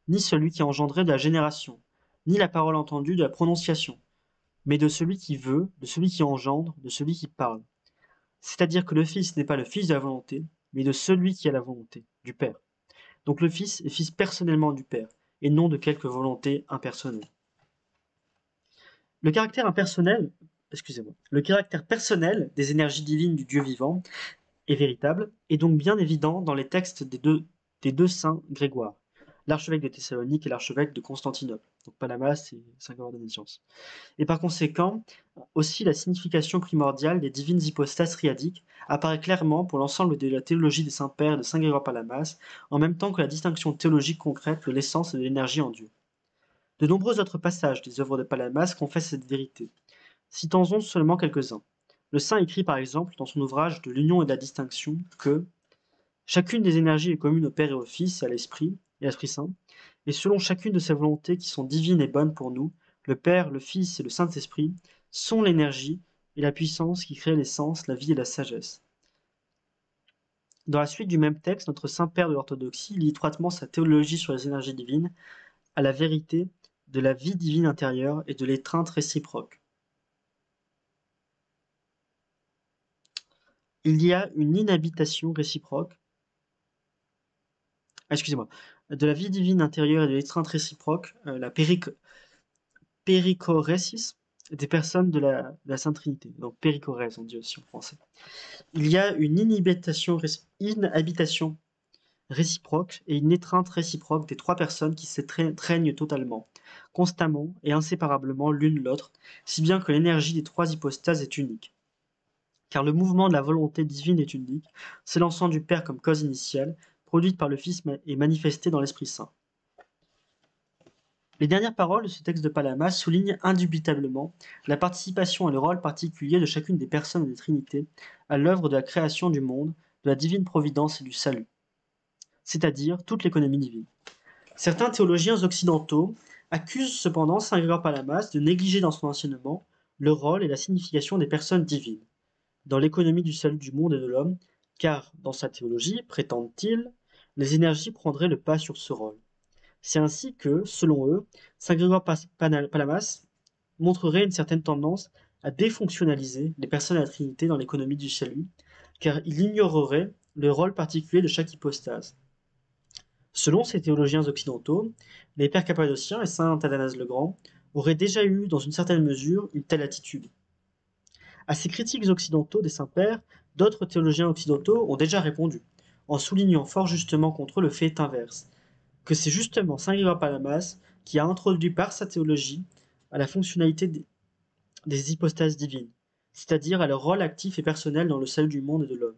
ni celui qui a engendré de la génération, ni la parole entendue de la prononciation, mais de celui qui veut, de celui qui engendre, de celui qui parle. C'est-à-dire que le Fils n'est pas le Fils de la volonté, mais de celui qui a la volonté, du Père. Donc le Fils est Fils personnellement du Père, et non de quelque volonté impersonnelle. Le caractère impersonnel, le caractère personnel des énergies divines du Dieu vivant est véritable, et donc bien évident dans les textes des deux saints Grégoire, l'archevêque de Thessalonique et l'archevêque de Constantinople, donc Palamas et saint Grégoire de Nazianze. Et par conséquent, aussi la signification primordiale des divines hypostases triadiques apparaît clairement pour l'ensemble de la théologie des saints pères de saint Grégoire Palamas, en même temps que la distinction théologique concrète de l'essence et de l'énergie en Dieu. De nombreux autres passages des œuvres de Palamas confessent cette vérité. Citons-en seulement quelques-uns. Le saint écrit par exemple dans son ouvrage de l'union et de la distinction que chacune des énergies est commune au Père et au Fils et à l'Esprit Saint, et selon chacune de ces volontés qui sont divines et bonnes pour nous, le Père, le Fils et le Saint-Esprit sont l'énergie et la puissance qui créent l'essence, la vie et la sagesse. Dans la suite du même texte, notre Saint-Père de l'orthodoxie lie étroitement sa théologie sur les énergies divines à la vérité de la vie divine intérieure et de l'étreinte réciproque. Il y a une inhabitation réciproque, de la vie divine intérieure et de l'étreinte réciproque, la périchorésis des personnes de la Sainte Trinité. Donc périchorèse, on dit aussi en français. Il y a une inhabitation réciproque et une étreinte réciproque des trois personnes qui s'étreignent totalement, constamment et inséparablement l'une l'autre, si bien que l'énergie des trois hypostases est unique. Car le mouvement de la volonté divine est unique, s'élançant du Père comme cause initiale, produite par le Fils et manifestée dans l'Esprit Saint. Les dernières paroles de ce texte de Palamas soulignent indubitablement la participation et le rôle particulier de chacune des personnes des Trinités à l'œuvre de la création du monde, de la divine providence et du salut, c'est-à-dire toute l'économie divine. Certains théologiens occidentaux accusent cependant saint Grégoire Palamas de négliger dans son enseignement le rôle et la signification des personnes divines dans l'économie du salut du monde et de l'homme, car, dans sa théologie, prétendent-ils, les énergies prendraient le pas sur ce rôle. C'est ainsi que, selon eux, saint Grégoire Palamas montrerait une certaine tendance à défonctionnaliser les personnes de la Trinité dans l'économie du salut, car il ignorerait le rôle particulier de chaque hypostase. Selon ces théologiens occidentaux, les pères cappadociens et saint Athanase le Grand auraient déjà eu, dans une certaine mesure, une telle attitude. À ces critiques occidentaux des saints-pères D'autres théologiens occidentaux ont déjà répondu, en soulignant fort justement contre le fait inverse, que c'est justement saint Grégoire Palamas qui a introduit par sa théologie à la fonctionnalité des hypostases divines, c'est-à-dire à leur rôle actif et personnel dans le salut du monde et de l'homme.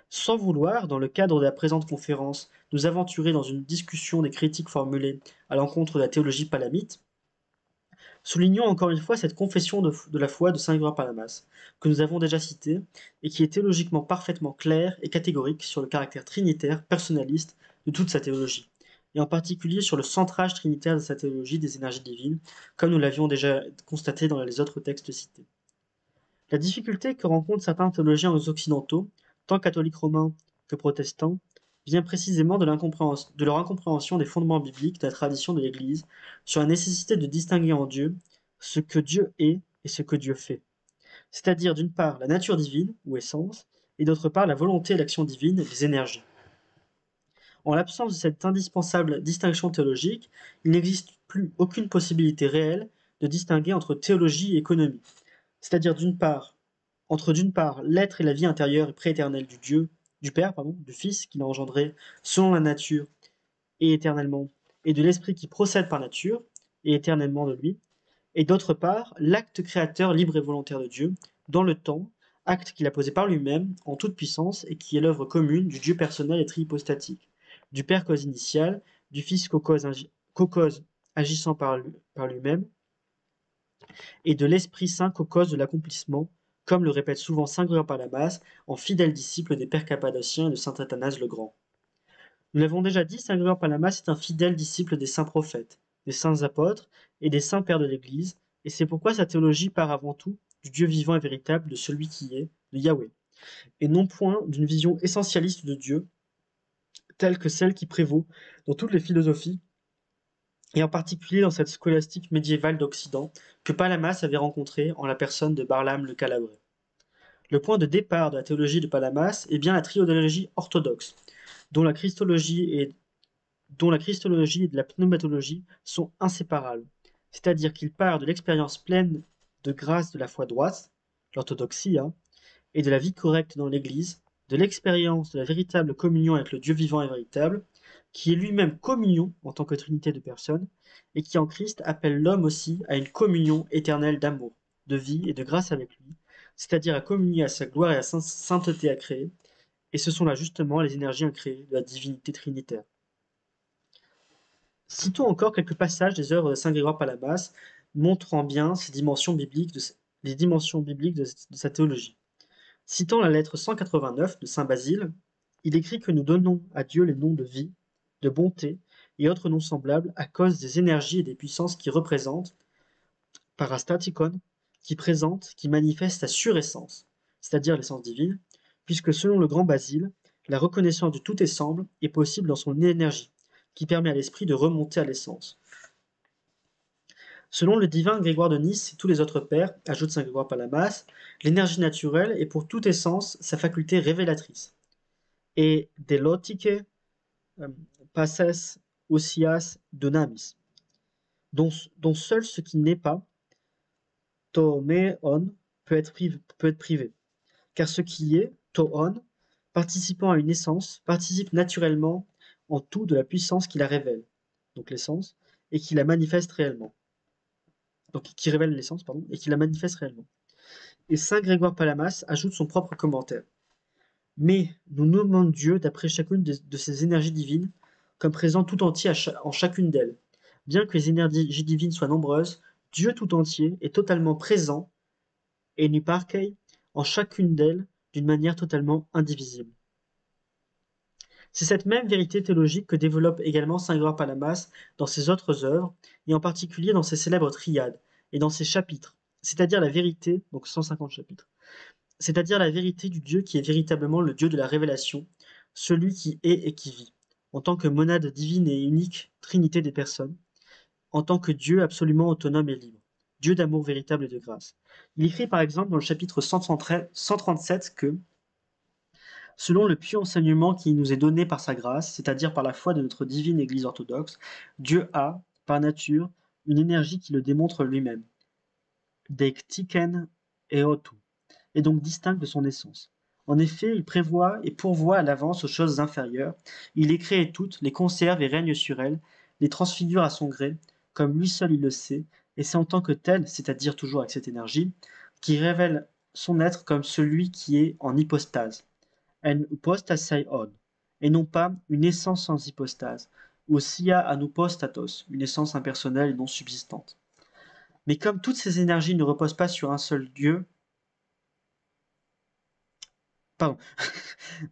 Sans vouloir, dans le cadre de la présente conférence, nous aventurer dans une discussion des critiques formulées à l'encontre de la théologie palamite, soulignons encore une fois cette confession de la foi de saint Grégoire Palamas, que nous avons déjà citée, et qui est théologiquement parfaitement claire et catégorique sur le caractère trinitaire, personnaliste de toute sa théologie, et en particulier sur le centrage trinitaire de sa théologie des énergies divines, comme nous l'avions déjà constaté dans les autres textes cités. La difficulté que rencontrent certains théologiens occidentaux, tant catholiques romains que protestants, vient précisément de leur incompréhension des fondements bibliques de la tradition de l'Église sur la nécessité de distinguer en Dieu ce que Dieu est et ce que Dieu fait. C'est-à-dire d'une part la nature divine, ou essence, et d'autre part la volonté et l'action divine, les énergies. En l'absence de cette indispensable distinction théologique, il n'existe plus aucune possibilité réelle de distinguer entre théologie et économie. C'est-à-dire entre d'une part l'être et la vie intérieure et prééternelle du Père, du Fils qu'il a engendré selon la nature et éternellement, et de l'Esprit qui procède par nature et éternellement de lui, et d'autre part l'acte créateur libre et volontaire de Dieu, dans le temps, acte qu'il a posé par lui-même, en toute puissance, et qui est l'œuvre commune du Dieu personnel et trihypostatique, du Père cause initiale, du Fils co-cause agissant par lui-même, et de l'Esprit Saint qu'aux causes de l'accomplissement, comme le répète souvent saint Grégoire Palamas, en fidèle disciple des pères cappadociens et de saint Athanase le Grand. Nous l'avons déjà dit, saint Grégoire Palamas est un fidèle disciple des saints prophètes, des saints apôtres et des saints pères de l'Église, et c'est pourquoi sa théologie part avant tout du Dieu vivant et véritable, de celui qui est, de Yahweh, et non point d'une vision essentialiste de Dieu, telle que celle qui prévaut dans toutes les philosophies, et en particulier dans cette scolastique médiévale d'Occident que Palamas avait rencontrée en la personne de Barlaam le Calabré. Le point de départ de la théologie de Palamas est bien la triodologie orthodoxe, dont la christologie et de la pneumatologie sont inséparables, c'est-à-dire qu'il part de l'expérience pleine de grâce de la foi droite, l'orthodoxie, et de la vie correcte dans l'Église, de l'expérience de la véritable communion avec le Dieu vivant et véritable, qui est lui-même communion en tant que trinité de personnes, et qui en Christ appelle l'homme aussi à une communion éternelle d'amour, de vie et de grâce avec lui, c'est-à-dire à communier à sa gloire et à sa sainteté à créer, et ce sont là justement les énergies incréées de la divinité trinitaire. Citons encore quelques passages des œuvres de saint Grégoire Palamas, montrant bien les dimensions bibliques de sa théologie. Citant la lettre 189 de saint Basile, il écrit que nous donnons à Dieu les noms de vie, de bonté et autres noms semblables à cause des énergies et des puissances qui représentent, parastatikon, qui manifestent sa suressence, c'est-à-dire l'essence divine, puisque selon le grand Basile, la reconnaissance de tout ensemble est possible dans son énergie, qui permet à l'esprit de remonter à l'essence. Selon le divin Grégoire de Nice et tous les autres pères, ajoute saint Grégoire Palamas, l'énergie naturelle est pour toute essence sa faculté révélatrice. Et delotike passes osias donamis, dont seul ce qui n'est pas, tomeon, peut être privé. Car ce qui est, toon, participant à une essence, participe naturellement en tout de la puissance qui la révèle, donc l'essence, et qui la manifeste réellement. Donc qui révèle l'essence, pardon, et qui la manifeste réellement. Et saint Grégoire Palamas ajoute son propre commentaire. Mais nous nommons Dieu d'après chacune de ces énergies divines comme présent tout entier en chacune d'elles. Bien que les énergies divines soient nombreuses, Dieu tout entier est totalement présent et nuparkei en chacune d'elles d'une manière totalement indivisible. C'est cette même vérité théologique que développe également saint Grégoire Palamas dans ses autres œuvres, et en particulier dans ses célèbres triades, et dans ses chapitres, c'est-à-dire la vérité, donc 150 chapitres, c'est-à-dire la vérité du Dieu qui est véritablement le Dieu de la révélation, celui qui est et qui vit, en tant que monade divine et unique, trinité des personnes, en tant que Dieu absolument autonome et libre, Dieu d'amour véritable et de grâce. Il écrit par exemple dans le chapitre 137 que selon le pieux enseignement qui nous est donné par sa grâce, c'est-à-dire par la foi de notre divine Église orthodoxe, Dieu a, par nature, une énergie qui le démontre lui-même. Deiktiken eotu, est donc distinct de son essence. En effet, il prévoit et pourvoit à l'avance aux choses inférieures, il les crée toutes, les conserve et règne sur elles, les transfigure à son gré, comme lui seul il le sait, et c'est en tant que tel, c'est-à-dire toujours avec cette énergie, qu'il révèle son être comme celui qui est en hypostase, en hypostaseion, et non pas une essence sans hypostase, ou sia anoupostatos, une essence impersonnelle et non subsistante. Mais comme toutes ces énergies ne reposent pas sur un seul Dieu, pardon,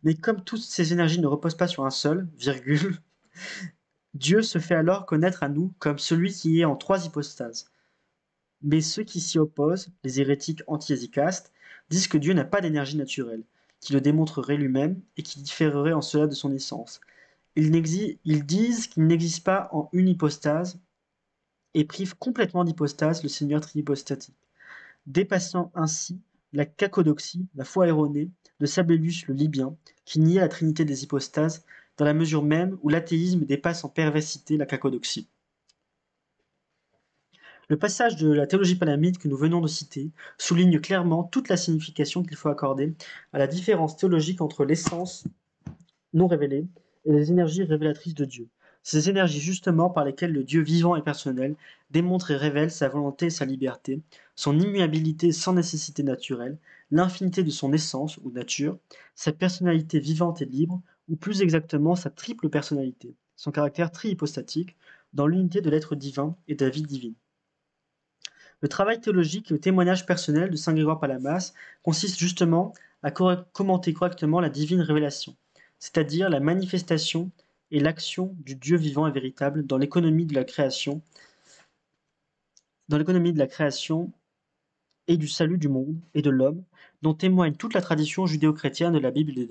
mais comme toutes ces énergies ne reposent pas sur un seul, virgule, Dieu se fait alors connaître à nous comme celui qui est en trois hypostases. Mais ceux qui s'y opposent, les hérétiques anti-hésicastes, disent que Dieu n'a pas d'énergie naturelle, qui le démontrerait lui-même et qui différerait en cela de son essence. Ils disent qu'il n'existe pas en une hypostase et privent complètement d'hypostase le Seigneur trihypostatique, dépassant ainsi la cacodoxie, la foi erronée, de Sabellius le Libyen, qui niait la trinité des hypostases, dans la mesure même où l'athéisme dépasse en perversité la cacodoxie. Le passage de la théologie palamide que nous venons de citer souligne clairement toute la signification qu'il faut accorder à la différence théologique entre l'essence non révélée et les énergies révélatrices de Dieu. Ces énergies justement par lesquelles le Dieu vivant et personnel démontre et révèle sa volonté et sa liberté, son immuabilité sans nécessité naturelle, l'infinité de son essence ou nature, sa personnalité vivante et libre, ou plus exactement sa triple personnalité, son caractère trihypostatique, dans l'unité de l'être divin et de la vie divine. Le travail théologique et le témoignage personnel de saint Grégoire Palamas consiste justement à commenter correctement la divine révélation, c'est-à-dire la manifestation et l'action du Dieu vivant et véritable dans l'économie de la création et du salut du monde et de l'homme, dont témoigne toute la tradition judéo-chrétienne de la Bible et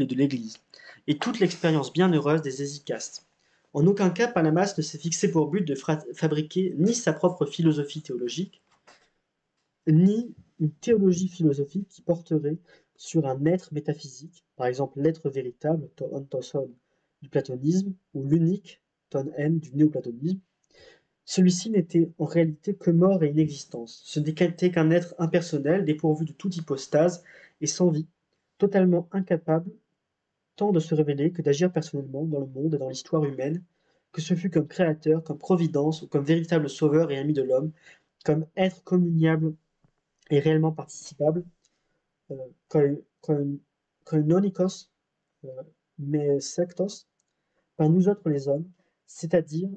de l'Église, et toute l'expérience bienheureuse des hésicastes. En aucun cas, Palamas ne s'est fixé pour but de fabriquer ni sa propre philosophie théologique, ni une théologie philosophique qui porterait sur un être métaphysique, par exemple l'être véritable, to ontoson, du platonisme, ou l'unique, ton n, du néoplatonisme. Celui-ci n'était en réalité que mort et inexistence. Ce n'était qu'un être impersonnel, dépourvu de toute hypostase et sans vie, totalement incapable tant de se révéler que d'agir personnellement dans le monde et dans l'histoire humaine, que ce fût comme créateur, comme providence ou comme véritable sauveur et ami de l'homme, comme être communiable et réellement participable, koinonikos, mais sectos, par nous autres les hommes, c'est-à-dire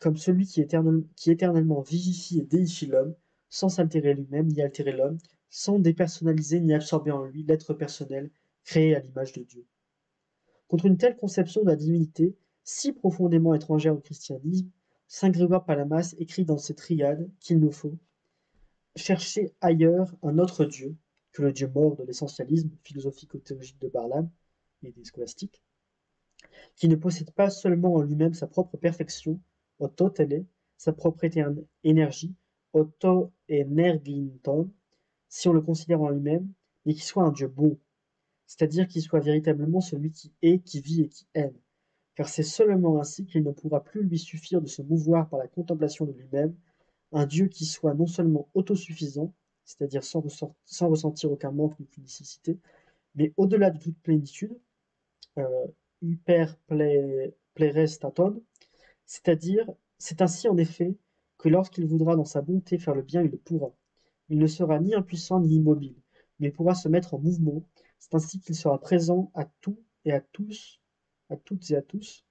comme celui qui éternellement vivifie et déifie l'homme, sans s'altérer lui-même ni altérer l'homme, sans dépersonnaliser ni absorber en lui l'être personnel créé à l'image de Dieu. Contre une telle conception de la divinité, si profondément étrangère au christianisme, saint Grégoire Palamas écrit dans ses triades qu'il nous faut chercher ailleurs un autre Dieu que le Dieu mort de l'essentialisme philosophico-théologique de Barlam et des scolastiques, qui ne possède pas seulement en lui-même sa propre perfection, auto tele, sa propre énergie, auto energinton, si on le considère en lui-même, mais qui soit un Dieu bon, c'est-à-dire qu'il soit véritablement celui qui est, qui vit et qui aime, car c'est seulement ainsi qu'il ne pourra plus lui suffire de se mouvoir par la contemplation de lui-même, un Dieu qui soit non seulement autosuffisant, c'est-à-dire sans ressentir aucun manque ni aucune nécessité, mais au-delà de toute plénitude, hyper plérestaton, c'est-à-dire, c'est ainsi en effet que lorsqu'il voudra dans sa bonté faire le bien, il le pourra. Il ne sera ni impuissant ni immobile, mais pourra se mettre en mouvement. C'est ainsi qu'il sera présent à tout et à tous, à toutes et à tous,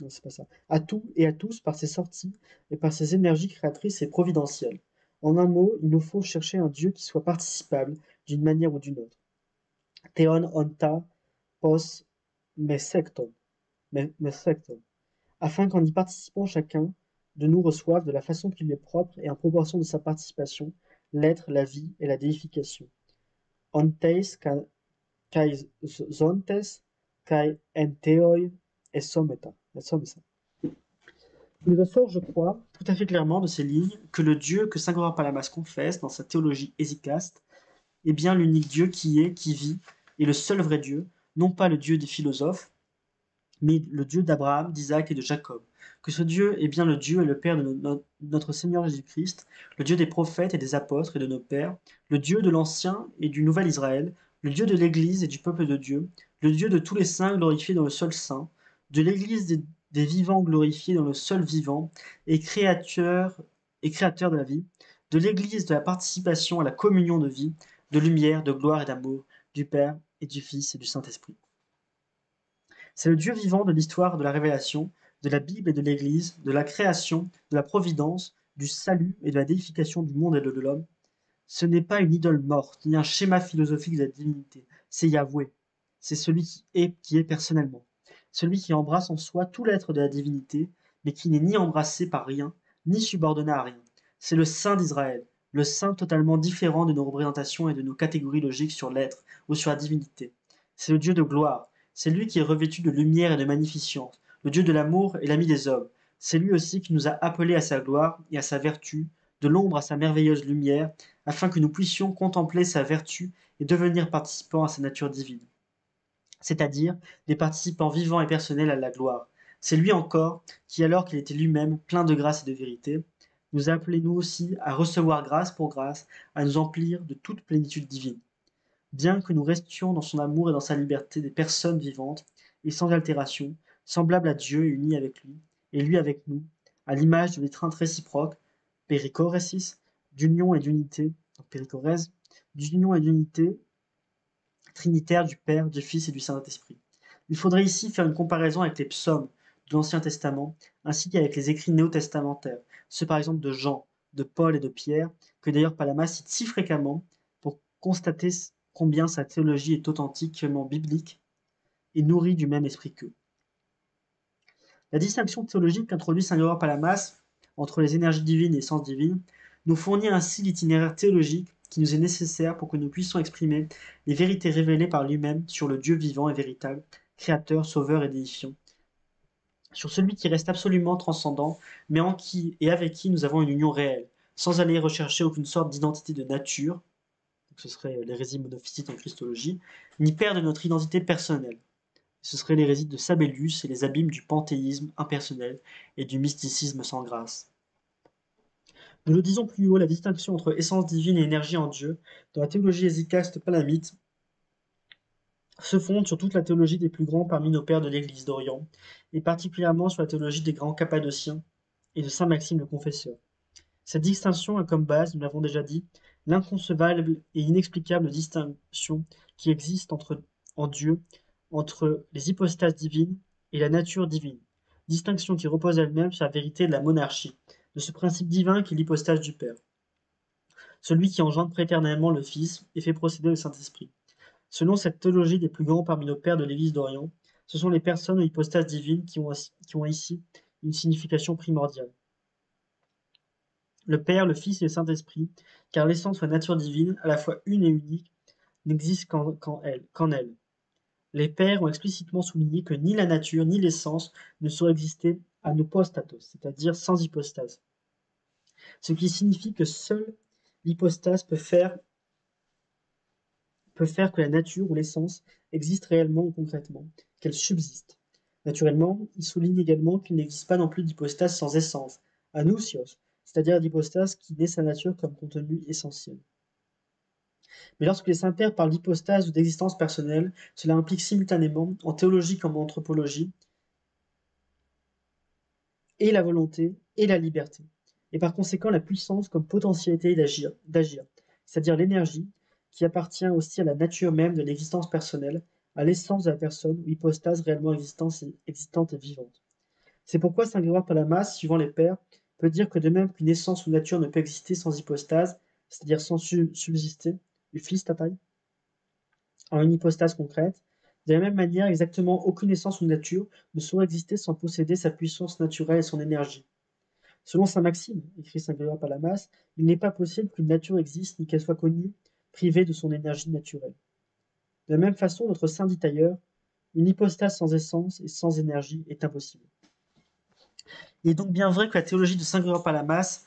non, c'est pas ça, à tout et à tous par ses sorties et par ses énergies créatrices et providentielles. En un mot, il nous faut chercher un Dieu qui soit participable d'une manière ou d'une autre. Theon onta pos mesecton, mesecton, afin qu'en y participant chacun de nous reçoive de la façon qui lui est propre et en proportion de sa participation, l'être, la vie et la déification. Onteis kai zontes kai enteoi esometa. Il ressort, je crois, tout à fait clairement de ces lignes que le Dieu que saint Grégoire Palamas confesse dans sa théologie hésicaste est bien l'unique Dieu qui est, qui vit, et le seul vrai Dieu, non pas le Dieu des philosophes, mais le Dieu d'Abraham, d'Isaac et de Jacob, que ce Dieu est bien le Dieu et le Père de notre Seigneur Jésus-Christ, le Dieu des prophètes et des apôtres et de nos pères, le Dieu de l'Ancien et du Nouvel Israël, le Dieu de l'Église et du peuple de Dieu, le Dieu de tous les saints glorifiés dans le seul Saint, de l'Église des vivants glorifiés dans le seul vivant, et créateur de la vie, de l'Église de la participation à la communion de vie, de lumière, de gloire et d'amour, du Père et du Fils et du Saint-Esprit. C'est le Dieu vivant de l'histoire de la révélation, de la Bible et de l'Église, de la création, de la providence, du salut et de la déification du monde et de l'homme. Ce n'est pas une idole morte, ni un schéma philosophique de la divinité. C'est Yahweh. C'est celui qui est personnellement. Celui qui embrasse en soi tout l'être de la divinité, mais qui n'est ni embrassé par rien, ni subordonné à rien. C'est le Saint d'Israël, le Saint totalement différent de nos représentations et de nos catégories logiques sur l'être ou sur la divinité. C'est le Dieu de gloire. C'est lui qui est revêtu de lumière et de magnificence, le Dieu de l'amour et l'ami des hommes. C'est lui aussi qui nous a appelés à sa gloire et à sa vertu, de l'ombre à sa merveilleuse lumière, afin que nous puissions contempler sa vertu et devenir participants à sa nature divine, c'est-à-dire des participants vivants et personnels à la gloire. C'est lui encore qui, alors qu'il était lui-même plein de grâce et de vérité, nous a appelés nous aussi à recevoir grâce pour grâce, à nous emplir de toute plénitude divine. Bien que nous restions dans son amour et dans sa liberté des personnes vivantes et sans altération, semblables à Dieu et unis avec lui, et lui avec nous, à l'image de l'étreinte réciproque, périchoresis, d'union et d'unité, périchorèse, d'union et d'unité trinitaire du Père, du Fils et du Saint-Esprit. Il faudrait ici faire une comparaison avec les psaumes de l'Ancien Testament, ainsi qu'avec les écrits néo-testamentaires, ceux par exemple de Jean, de Paul et de Pierre, que d'ailleurs Palama cite si fréquemment pour constater combien sa théologie est authentiquement biblique et nourrie du même esprit qu'eux. La distinction théologique qu'introduit saint Grégoire Palamas entre les énergies divines et l'essence divine nous fournit ainsi l'itinéraire théologique qui nous est nécessaire pour que nous puissions exprimer les vérités révélées par lui-même sur le Dieu vivant et véritable, créateur, sauveur et déifiant, sur celui qui reste absolument transcendant, mais en qui et avec qui nous avons une union réelle, sans aller rechercher aucune sorte d'identité de nature, donc ce serait l'hérésie monophysite en christologie, ni perdre notre identité personnelle. Ce serait l'hérésie de Sabellius et les abîmes du panthéisme impersonnel et du mysticisme sans grâce. Nous le disons plus haut, la distinction entre essence divine et énergie en Dieu, dans la théologie hésicaste palamite, se fonde sur toute la théologie des plus grands parmi nos pères de l'Église d'Orient, et particulièrement sur la théologie des grands cappadociens et de saint Maxime le Confesseur. Cette distinction a comme base, nous l'avons déjà dit, l'inconcevable et inexplicable distinction qui existe en Dieu entre les hypostases divines et la nature divine, distinction qui repose elle-même sur la vérité de la monarchie, de ce principe divin qui est l'hypostase du Père, celui qui engendre prééternellement le Fils et fait procéder le Saint-Esprit. Selon cette théologie des plus grands parmi nos pères de l'Église d'Orient, ce sont les personnes aux hypostases divines qui ont ici une signification primordiale. Le Père, le Fils et le Saint-Esprit, car l'essence ou la nature divine, à la fois une et unique, n'existe qu'en elle. Les pères ont explicitement souligné que ni la nature ni l'essence ne sauraient exister anopostatos, c'est-à-dire sans hypostase. Ce qui signifie que seule l'hypostase peut faire que la nature ou l'essence existe réellement ou concrètement, qu'elle subsiste. Naturellement, il souligne également qu'il n'existe pas non plus d'hypostase sans essence, anousios, c'est-à-dire d'hypostase qui naît sa nature comme contenu essentiel. Mais lorsque les saints-pères parlent d'hypostase ou d'existence personnelle, cela implique simultanément, en théologie comme en anthropologie, et la volonté et la liberté, et par conséquent la puissance comme potentialité d'agir, c'est-à-dire l'énergie qui appartient aussi à la nature même de l'existence personnelle, à l'essence de la personne ou hypostase réellement existante et vivante. C'est pourquoi saint Grégoire Palamas, suivant les pères, peut dire que de même qu'une essence ou nature ne peut exister sans hypostase, c'est-à-dire sans subsister, taille, en une hypostase concrète, de la même manière, exactement aucune essence ou nature ne saurait exister sans posséder sa puissance naturelle et son énergie. Selon saint Maxime, écrit saint Grégoire Palamas, il n'est pas possible qu'une nature existe ni qu'elle soit connue, privée de son énergie naturelle. De la même façon, notre saint dit ailleurs, une hypostase sans essence et sans énergie est impossible. Il est donc bien vrai que la théologie de saint Grégoire Palamas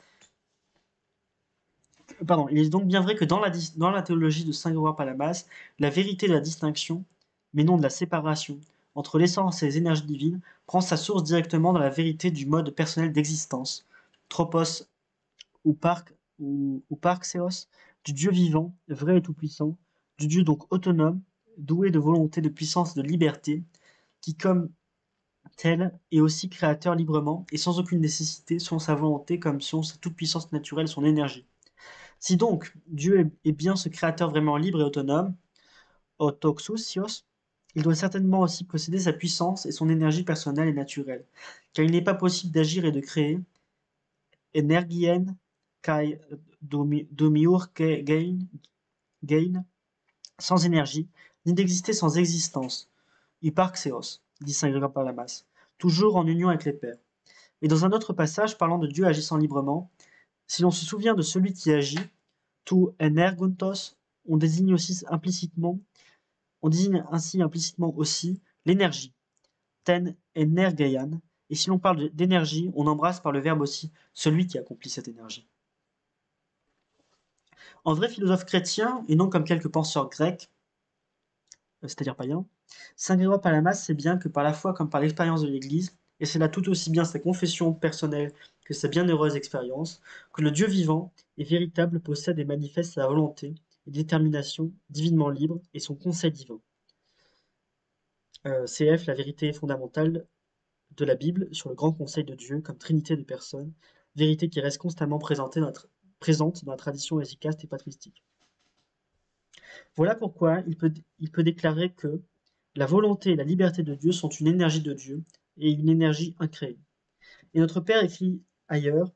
il est donc bien vrai que dans la théologie de saint Grégoire Palamas, la vérité de la distinction, mais non de la séparation, entre l'essence et les énergies divines prend sa source directement dans la vérité du mode personnel d'existence, tropos ou parxéos, du Dieu vivant, vrai et tout-puissant, du Dieu donc autonome, doué de volonté, de puissance et de liberté, qui comme tel est aussi créateur librement et sans aucune nécessité, selon sa volonté comme selon sa toute-puissance naturelle, son énergie. Si donc Dieu est bien ce créateur vraiment libre et autonome, autoxousios, il doit certainement aussi posséder sa puissance et son énergie personnelle et naturelle, car il n'est pas possible d'agir et de créer energien kai domiurge gain sans énergie, ni d'exister sans existence, hyparxéos, dit saint Grégoire Palamas, toujours en union avec les pères. Et dans un autre passage parlant de Dieu agissant librement, si l'on se souvient de celui qui agit, tout energuntos, on désigne ainsi implicitement aussi l'énergie, ten energeian, et si l'on parle d'énergie, on embrasse par le verbe aussi celui qui accomplit cette énergie. En vrai philosophe chrétien, et non comme quelques penseurs grecs, c'est-à-dire païens, saint Grégoire Palamas sait bien que par la foi comme par l'expérience de l'Église, et c'est là tout aussi bien sa confession personnelle que sa bienheureuse expérience, que le Dieu vivant et véritable possède et manifeste sa volonté et détermination divinement libre et son conseil divin. CF, la vérité fondamentale de la Bible sur le grand conseil de Dieu comme trinité de personnes, vérité qui reste constamment présente dans la tradition hésicaste et patristique. Voilà pourquoi il peut déclarer que la volonté et la liberté de Dieu sont une énergie de Dieu et une énergie incréée. Et notre Père écrit ailleurs,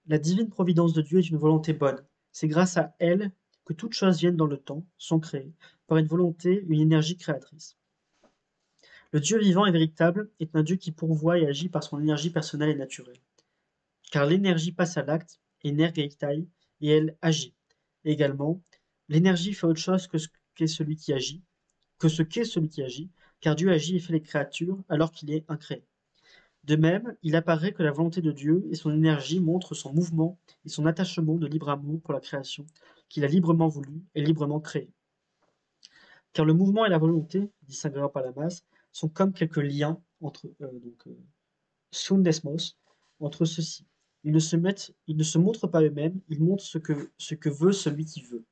la divine providence de Dieu est une volonté bonne. C'est grâce à elle que toutes choses viennent dans le temps, sont créées, par une volonté, une énergie créatrice. Le Dieu vivant et véritable est un Dieu qui pourvoit et agit par son énergie personnelle et naturelle. Car l'énergie passe à l'acte, energeitai, et elle agit. Et également, l'énergie fait autre chose que ce qu'est celui qui agit, car Dieu agit et fait les créatures alors qu'il est incréé. De même, il apparaît que la volonté de Dieu et son énergie montrent son mouvement et son attachement de libre amour pour la création, qu'il a librement voulu et librement créée. Car le mouvement et la volonté, dit saint Grégoire Palamas, sont comme quelques liens entre sundesmos, entre ceux-ci. Ils ne se montrent pas eux-mêmes, ils montrent ce que veut celui qui veut.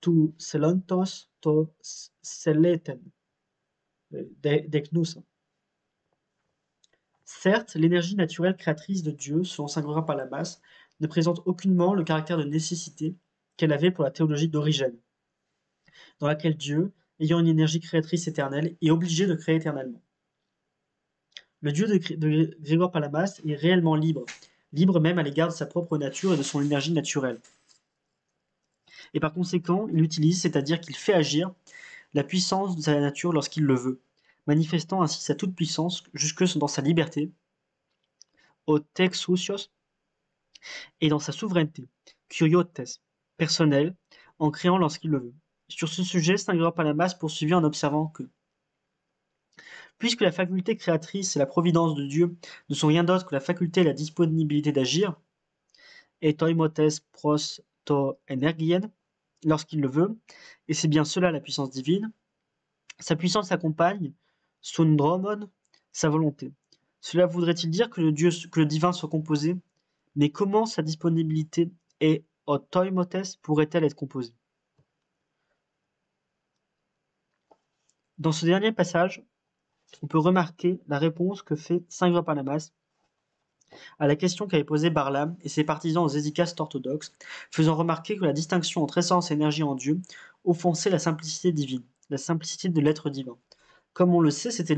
Tu selentos to seleten, deknus. Certes, l'énergie naturelle créatrice de Dieu, selon saint Grégoire Palamas, ne présente aucunement le caractère de nécessité qu'elle avait pour la théologie d'Origène, dans laquelle Dieu, ayant une énergie créatrice éternelle, est obligé de créer éternellement. Le Dieu de Grégoire Palamas est réellement libre, libre même à l'égard de sa propre nature et de son énergie naturelle. Et par conséquent, il utilise, c'est-à-dire qu'il fait agir, la puissance de sa nature lorsqu'il le veut, manifestant ainsi sa toute-puissance jusque dans sa liberté, au texousios, et dans sa souveraineté, kuriotes, personnelle, en créant lorsqu'il le veut. Sur ce sujet, saint Grégoire Palamas poursuivit en observant que puisque la faculté créatrice et la providence de Dieu ne sont rien d'autre que la faculté et la disponibilité d'agir, et toimotes pros to energien, lorsqu'il le veut, et c'est bien cela la puissance divine, sa puissance accompagne, sundromon, sa volonté. Cela voudrait-il dire que le divin soit composé, mais comment sa disponibilité et otoimotes pourrait-elle être composée? Dans ce dernier passage, on peut remarquer la réponse que fait saint Grégoire Palamas à la question qu'avait posée Barlam et ses partisans aux hésychastes orthodoxes, faisant remarquer que la distinction entre essence et énergie en Dieu offensait la simplicité divine, la simplicité de l'être divin. Comme on le sait, c'était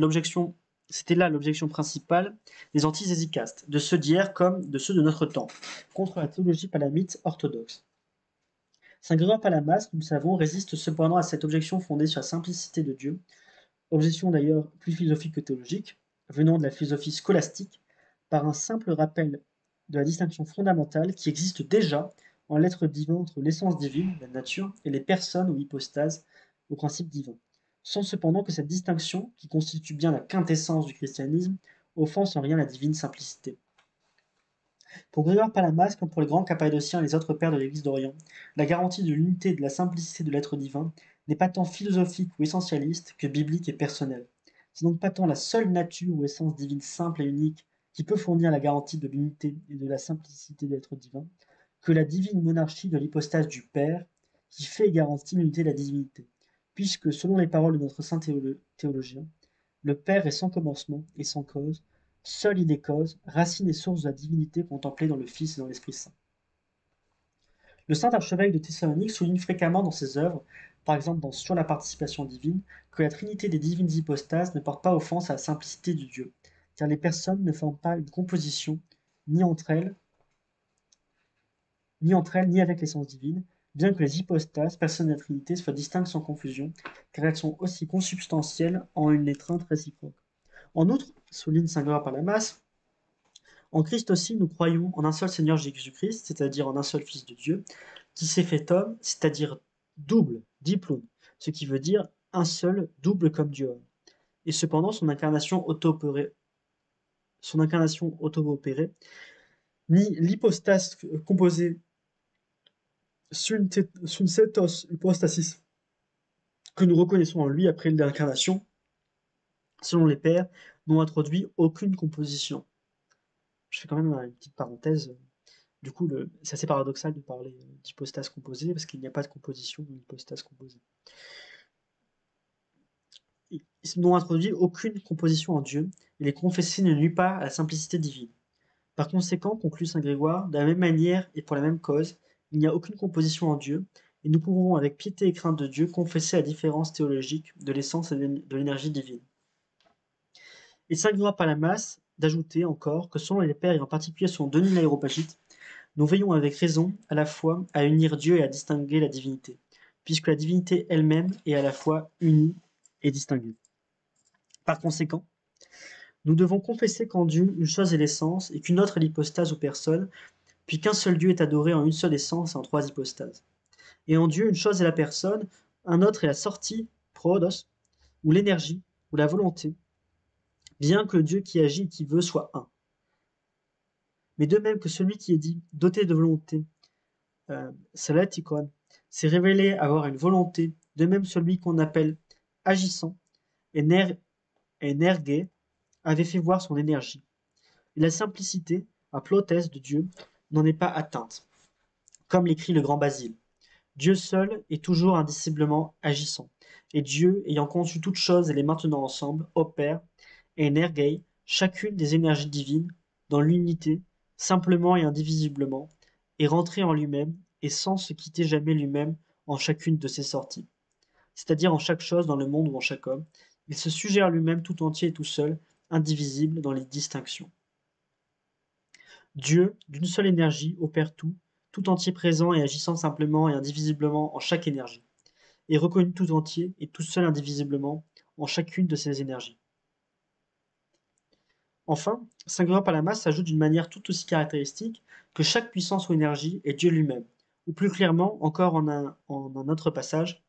là l'objection principale des anti-hésychastes, de ceux d'hier comme de ceux de notre temps, contre la théologie palamite orthodoxe. Saint Grégoire Palamas, nous le savons, résiste cependant à cette objection fondée sur la simplicité de Dieu, objection d'ailleurs plus philosophique que théologique, venant de la philosophie scolastique, par un simple rappel de la distinction fondamentale qui existe déjà en l'être divin entre l'essence divine, la nature, et les personnes ou hypostases au principe divin, sans cependant que cette distinction, qui constitue bien la quintessence du christianisme, offense en rien la divine simplicité. Pour Grégoire Palamas, comme pour les grands cappadociens et les autres pères de l'Église d'Orient, la garantie de l'unité et de la simplicité de l'être divin n'est pas tant philosophique ou essentialiste que biblique et personnelle. C'est donc pas tant la seule nature ou essence divine simple et unique qui peut fournir la garantie de l'unité et de la simplicité de l'être divin, que la divine monarchie de l'hypostase du Père, qui fait et garantit l'unité de la divinité. Puisque, selon les paroles de notre saint théologien, le Père est sans commencement et sans cause, seul il est cause, racine et source de la divinité contemplée dans le Fils et dans l'Esprit Saint. Le saint archevêque de Thessalonique souligne fréquemment dans ses œuvres, par exemple dans Sur la participation divine, que la trinité des divines hypostases ne porte pas offense à la simplicité du Dieu, car les personnes ne forment pas une composition, ni entre elles, ni avec l'essence divine, bien que les hypostases, personnes de la Trinité, soient distinctes sans confusion, car elles sont aussi consubstantielles en une étreinte réciproque. En outre, souligne saint Grégoire Palamas, en Christ aussi nous croyons en un seul Seigneur Jésus-Christ, c'est-à-dire en un seul Fils de Dieu, qui s'est fait homme, c'est-à-dire double, diplôme, ce qui veut dire un seul, double comme Dieu homme. Et cependant, son incarnation auto-opérée, ni l'hypostase composée synthetos hypostasis que nous reconnaissons en lui après l'incarnation, selon les pères, n'ont introduit aucune composition. Je fais quand même une petite parenthèse. Du coup, c'est assez paradoxal de parler d'hypostase composée parce qu'il n'y a pas de composition dans l'hypostase composée. Ils n'ont introduit aucune composition en Dieu et les confessés ne nuit pas à la simplicité divine. Par conséquent, conclut saint Grégoire, de la même manière et pour la même cause, il n'y a aucune composition en Dieu, et nous pouvons, avec piété et crainte de Dieu, confesser la différence théologique de l'essence et de l'énergie divine. Et saint Grégoire Palamas d'ajouter encore que selon les pères, et en particulier selon Denis l'Aréopagite, nous veillons avec raison à la fois à unir Dieu et à distinguer la divinité, puisque la divinité elle-même est à la fois unie et distinguée. Par conséquent, nous devons confesser qu'en Dieu, une chose est l'essence et qu'une autre est l'hypostase ou personne, puis qu'un seul Dieu est adoré en une seule essence et en trois hypostases. Et en Dieu, une chose est la personne, un autre est la sortie, prodos, ou l'énergie, ou la volonté, bien que le Dieu qui agit et qui veut soit un. Mais de même que celui qui est dit doté de volonté, Salatikon, s'est révélé avoir une volonté, de même celui qu'on appelle agissant, énergué, avait fait voir son énergie. Et la simplicité, à plotès de Dieu, n'en est pas atteinte. Comme l'écrit le grand Basile. Dieu seul est toujours indissiblement agissant, et Dieu, ayant conçu toutes choses et les maintenant ensemble, opère, et énergei, chacune des énergies divines, dans l'unité, simplement et indivisiblement, et rentré en lui-même, et sans se quitter jamais lui-même en chacune de ses sorties. C'est-à-dire en chaque chose dans le monde ou en chaque homme, il se suggère lui-même tout entier et tout seul, indivisible dans les distinctions. Dieu, d'une seule énergie, opère tout, tout entier présent et agissant simplement et indivisiblement en chaque énergie, et reconnu tout entier et tout seul indivisiblement en chacune de ces énergies. Enfin, saint Grégoire Palamas ajoute d'une manière tout aussi caractéristique que chaque puissance ou énergie est Dieu lui-même, ou plus clairement, encore en un autre passage,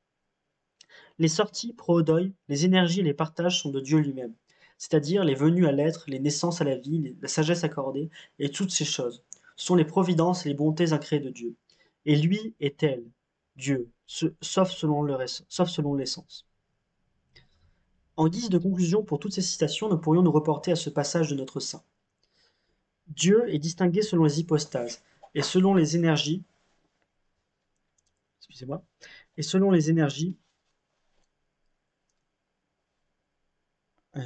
les sorties pro-odoi, les énergies et les partages sont de Dieu lui-même, c'est-à-dire les venues à l'être, les naissances à la vie, la sagesse accordée, et toutes ces choses, sont les providences et les bontés incréées de Dieu. Et lui est elle, Dieu, sauf selon l'essence. En guise de conclusion pour toutes ces citations, nous pourrions nous reporter à ce passage de notre saint. Dieu est distingué selon les hypostases, et selon les énergies, excusez-moi, et selon les énergies, euh,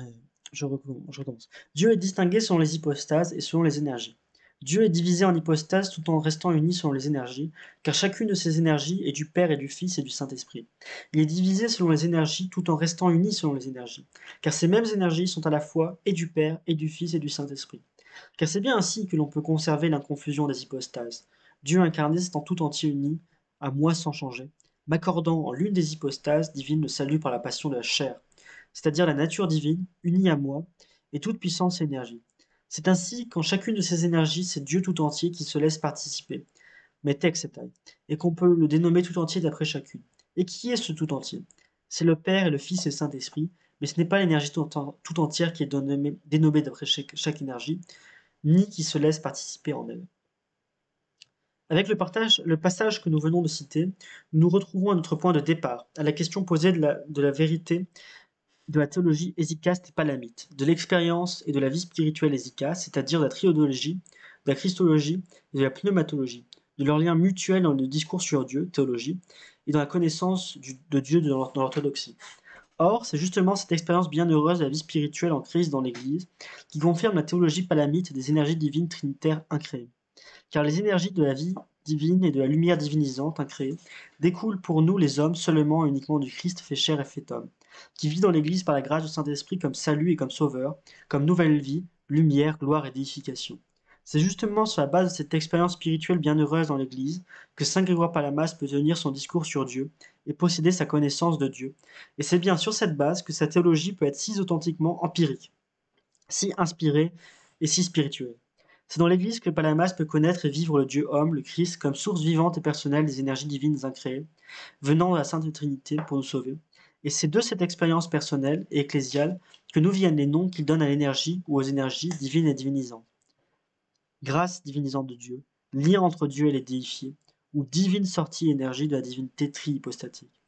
je recommence. Dieu est distingué selon les hypostases et selon les énergies. Dieu est divisé en hypostases tout en restant uni selon les énergies, car chacune de ces énergies est du Père et du Fils et du Saint-Esprit. Il est divisé selon les énergies tout en restant uni selon les énergies, car ces mêmes énergies sont à la fois et du Père et du Fils et du Saint-Esprit. Car c'est bien ainsi que l'on peut conserver l'inconfusion des hypostases. Dieu incarné s'étant tout entier uni, à moi sans changer, m'accordant en l'une des hypostases divines le salut par la passion de la chair, c'est-à-dire la nature divine, unie à moi, et toute puissance et énergie. C'est ainsi qu'en chacune de ces énergies, c'est Dieu tout entier qui se laisse participer, metexetai, et qu'on peut le dénommer tout entier d'après chacune. Et qui est ce tout entier? C'est le Père et le Fils et le Saint-Esprit, mais ce n'est pas l'énergie tout entière qui est dénommée d'après chaque énergie, ni qui se laisse participer en elle. Avec le passage que nous venons de citer, nous retrouvons à notre point de départ, à la question posée de la vérité de la théologie hésicaste et palamite, de l'expérience et de la vie spirituelle hésicaste, c'est-à-dire de la triodologie, de la christologie et de la pneumatologie, de leur lien mutuel dans le discours sur Dieu, théologie, et dans la connaissance de Dieu dans l'orthodoxie. Or, c'est justement cette expérience bienheureuse de la vie spirituelle en crise dans l'Église qui confirme la théologie palamite des énergies divines trinitaires incréées. Car les énergies de la vie divine et de la lumière divinisante incréée découlent pour nous les hommes seulement et uniquement du Christ fait chair et fait homme, qui vit dans l'Église par la grâce du Saint-Esprit comme salut et comme sauveur, comme nouvelle vie, lumière, gloire et déification. C'est justement sur la base de cette expérience spirituelle bienheureuse dans l'Église que saint Grégoire Palamas peut tenir son discours sur Dieu et posséder sa connaissance de Dieu. Et c'est bien sur cette base que sa théologie peut être si authentiquement empirique, si inspirée et si spirituelle. C'est dans l'Église que Palamas peut connaître et vivre le Dieu homme, le Christ, comme source vivante et personnelle des énergies divines incréées, venant de la Sainte Trinité pour nous sauver. Et c'est de cette expérience personnelle et ecclésiale que nous viennent les noms qu'il donne à l'énergie ou aux énergies divines et divinisantes. Grâce divinisante de Dieu, lien entre Dieu et les déifiés, ou divine sortie énergie de la divinité tri-hypostatique,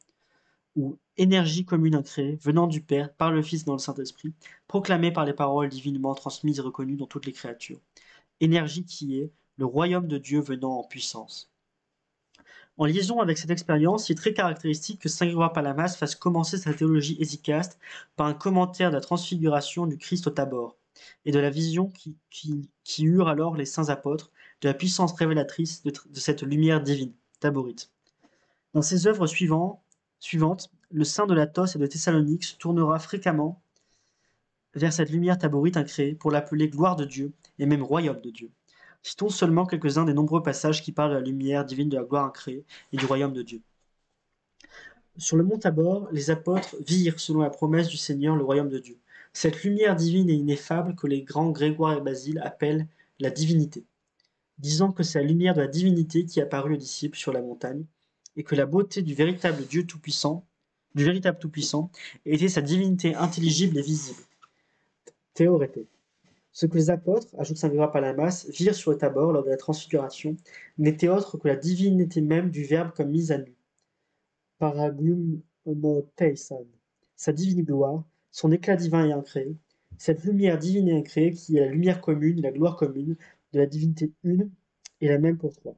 ou énergie commune incréée, venant du Père, par le Fils dans le Saint-Esprit, proclamée par les paroles divinement transmises et reconnues dans toutes les créatures. Énergie qui est le royaume de Dieu venant en puissance. En liaison avec cette expérience, il est très caractéristique que saint Grégoire Palamas fasse commencer sa théologie hésicaste par un commentaire de la transfiguration du Christ au Tabor et de la vision qui eurent alors les saints apôtres de la puissance révélatrice de cette lumière divine, taborite. Dans ses œuvres suivantes, le saint de Latos et de Thessalonique se tournera fréquemment vers cette lumière taborite incréée pour l'appeler gloire de Dieu et même royaume de Dieu. Citons seulement quelques-uns des nombreux passages qui parlent de la lumière divine de la gloire incréée et du royaume de Dieu. Sur le mont Tabor, les apôtres virent, selon la promesse du Seigneur, le royaume de Dieu. Cette lumière divine et ineffable que les grands Grégoire et Basile appellent la divinité, disant que c'est la lumière de la divinité qui apparut aux disciples sur la montagne, et que la beauté du véritable Dieu Tout-Puissant, était sa divinité intelligible et visible. Théorété. Ce que les apôtres, ajoute saint Grégoire Palamas, virent sur le Tabor lors de la transfiguration n'était autre que la divinité même du Verbe comme mise à nu. Paragum homoteisan, sa divine gloire, son éclat divin et incréé, cette lumière divine et incréée qui est la lumière commune et la gloire commune de la divinité une et la même pour trois.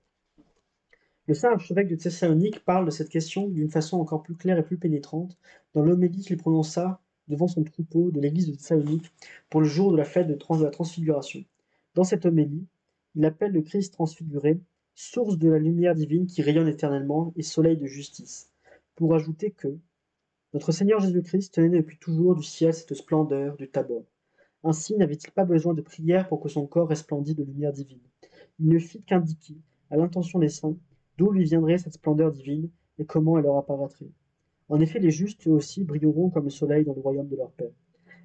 Le saint archevêque de Thessalonique parle de cette question d'une façon encore plus claire et plus pénétrante dans l'homélie qu'il prononça devant son troupeau de l'église de Thessalonique pour le jour de la fête de la transfiguration. Dans cette homélie, il appelle le Christ transfiguré source de la lumière divine qui rayonne éternellement et soleil de justice, pour ajouter que notre Seigneur Jésus-Christ tenait depuis toujours du ciel cette splendeur du Tabor. Ainsi n'avait-il pas besoin de prière pour que son corps resplendît de lumière divine. Il ne fit qu'indiquer, à l'intention des saints, d'où lui viendrait cette splendeur divine et comment elle leur apparaîtrait. En effet, les justes eux aussi brilleront comme le soleil dans le royaume de leur Père.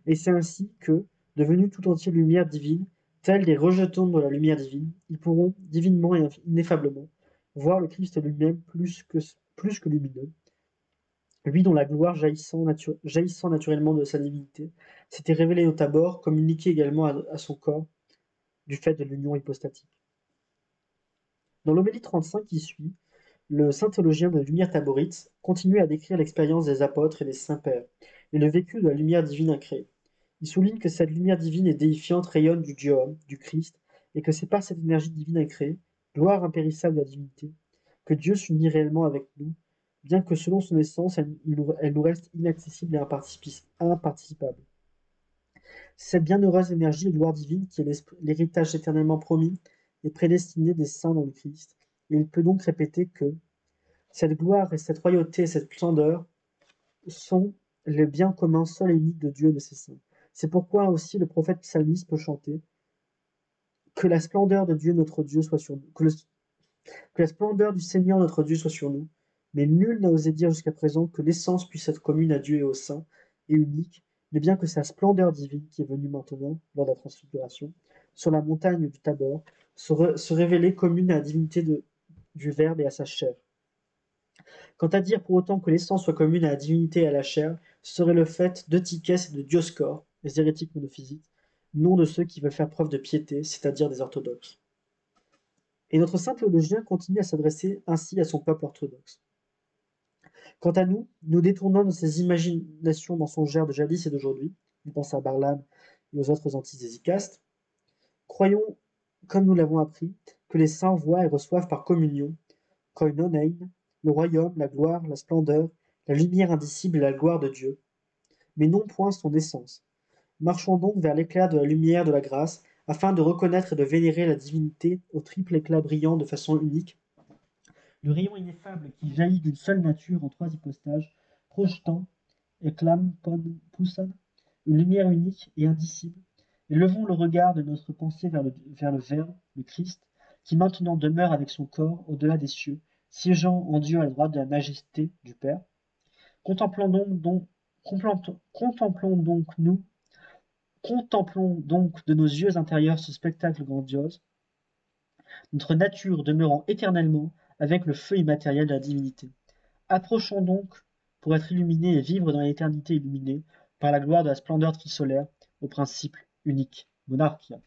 Et c'est ainsi que, devenus tout entier lumière divine, tels des rejetons de la lumière divine, ils pourront, divinement et ineffablement, voir le Christ lui-même plus que lumineux, lui dont la gloire jaillissant naturellement de sa divinité, s'était révélée au Tabor, communiquée également à son corps, du fait de l'union hypostatique. Dans l'homélie 35 qui suit, le saint théologien de la lumière taborite continue à décrire l'expérience des apôtres et des saints-pères, et le vécu de la lumière divine incréée. Il souligne que cette lumière divine et déifiante rayonne du Dieu homme, du Christ, et que c'est par cette énergie divine incréée, gloire impérissable de la divinité, que Dieu s'unit réellement avec nous, bien que selon son essence, elle nous reste inaccessible et imparticipable. Cette bienheureuse énergie et gloire divine qui est l'héritage éternellement promis et prédestiné des saints dans le Christ. Et il peut donc répéter que cette gloire et cette royauté et cette splendeur sont le bien commun seul et unique de Dieu et de ses saints. C'est pourquoi aussi le prophète psalmiste peut chanter que la splendeur de Dieu notre Dieu soit sur nous, que la splendeur du Seigneur notre Dieu soit sur nous, mais nul n'a osé dire jusqu'à présent que l'essence puisse être commune à Dieu et aux saints et unique, mais bien que sa splendeur divine qui est venue maintenant lors de la transfiguration sur la montagne du Tabor se révélait commune à la divinité du Verbe et à sa chair. Quant à dire pour autant que l'essence soit commune à la divinité et à la chair, ce serait le fait d'Eutychès et de Dioscore, les hérétiques monophysites, non de ceux qui veulent faire preuve de piété, c'est-à-dire des orthodoxes. Et notre saint théologien continue à s'adresser ainsi à son peuple orthodoxe. Quant à nous, nous détournons de ces imaginations mensongères de jadis et d'aujourd'hui, il pense à Barlam et aux autres antithésicastes, croyons, comme nous l'avons appris, que les saints voient et reçoivent par communion, koinonein, le royaume, la gloire, la splendeur, la lumière indicible et la gloire de Dieu, mais non point son essence. Marchons donc vers l'éclat de la lumière de la grâce, afin de reconnaître et de vénérer la divinité au triple éclat brillant de façon unique, le rayon ineffable qui jaillit d'une seule nature en trois hypostages, projetant, éclame pusan, une lumière unique et indicible, et levons le regard de notre pensée vers le Verbe, le Christ, qui maintenant demeure avec son corps au-delà des cieux, siégeant en Dieu à la droite de la majesté du Père. Contemplons donc nous, contemplons donc de nos yeux intérieurs ce spectacle grandiose, notre nature demeurant éternellement avec le feu immatériel de la divinité. Approchons donc pour être illuminés et vivre dans l'éternité illuminée par la gloire de la splendeur trisolaire au principe unique, monarchia.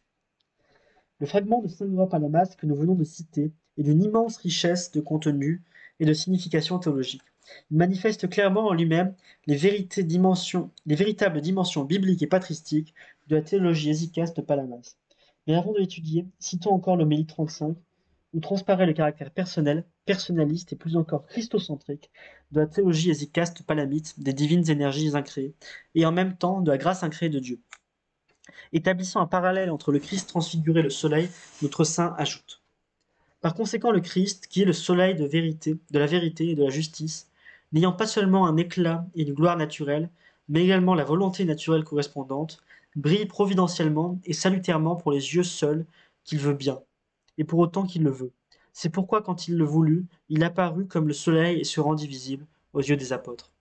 Le fragment de saint Grégoire Palamas que nous venons de citer est d'une immense richesse de contenu et de signification théologique. Il manifeste clairement en lui-même les véritables dimensions bibliques et patristiques de la théologie hésicaste de Palamas. Mais avant de l'étudier, citons encore l'homélie 35, où transparaît le caractère personnel, personnaliste et plus encore christocentrique de la théologie hésicaste palamite des divines énergies incréées, et en même temps de la grâce incréée de Dieu. Établissant un parallèle entre le Christ transfiguré et le soleil, notre saint ajoute. Par conséquent, le Christ, qui est le soleil de la vérité et de la justice, n'ayant pas seulement un éclat et une gloire naturelle, mais également la volonté naturelle correspondante, brille providentiellement et salutairement pour les yeux seuls qu'il veut bien, et pour autant qu'il le veut. C'est pourquoi, quand il le voulut, il apparut comme le soleil et se rendit visible aux yeux des apôtres.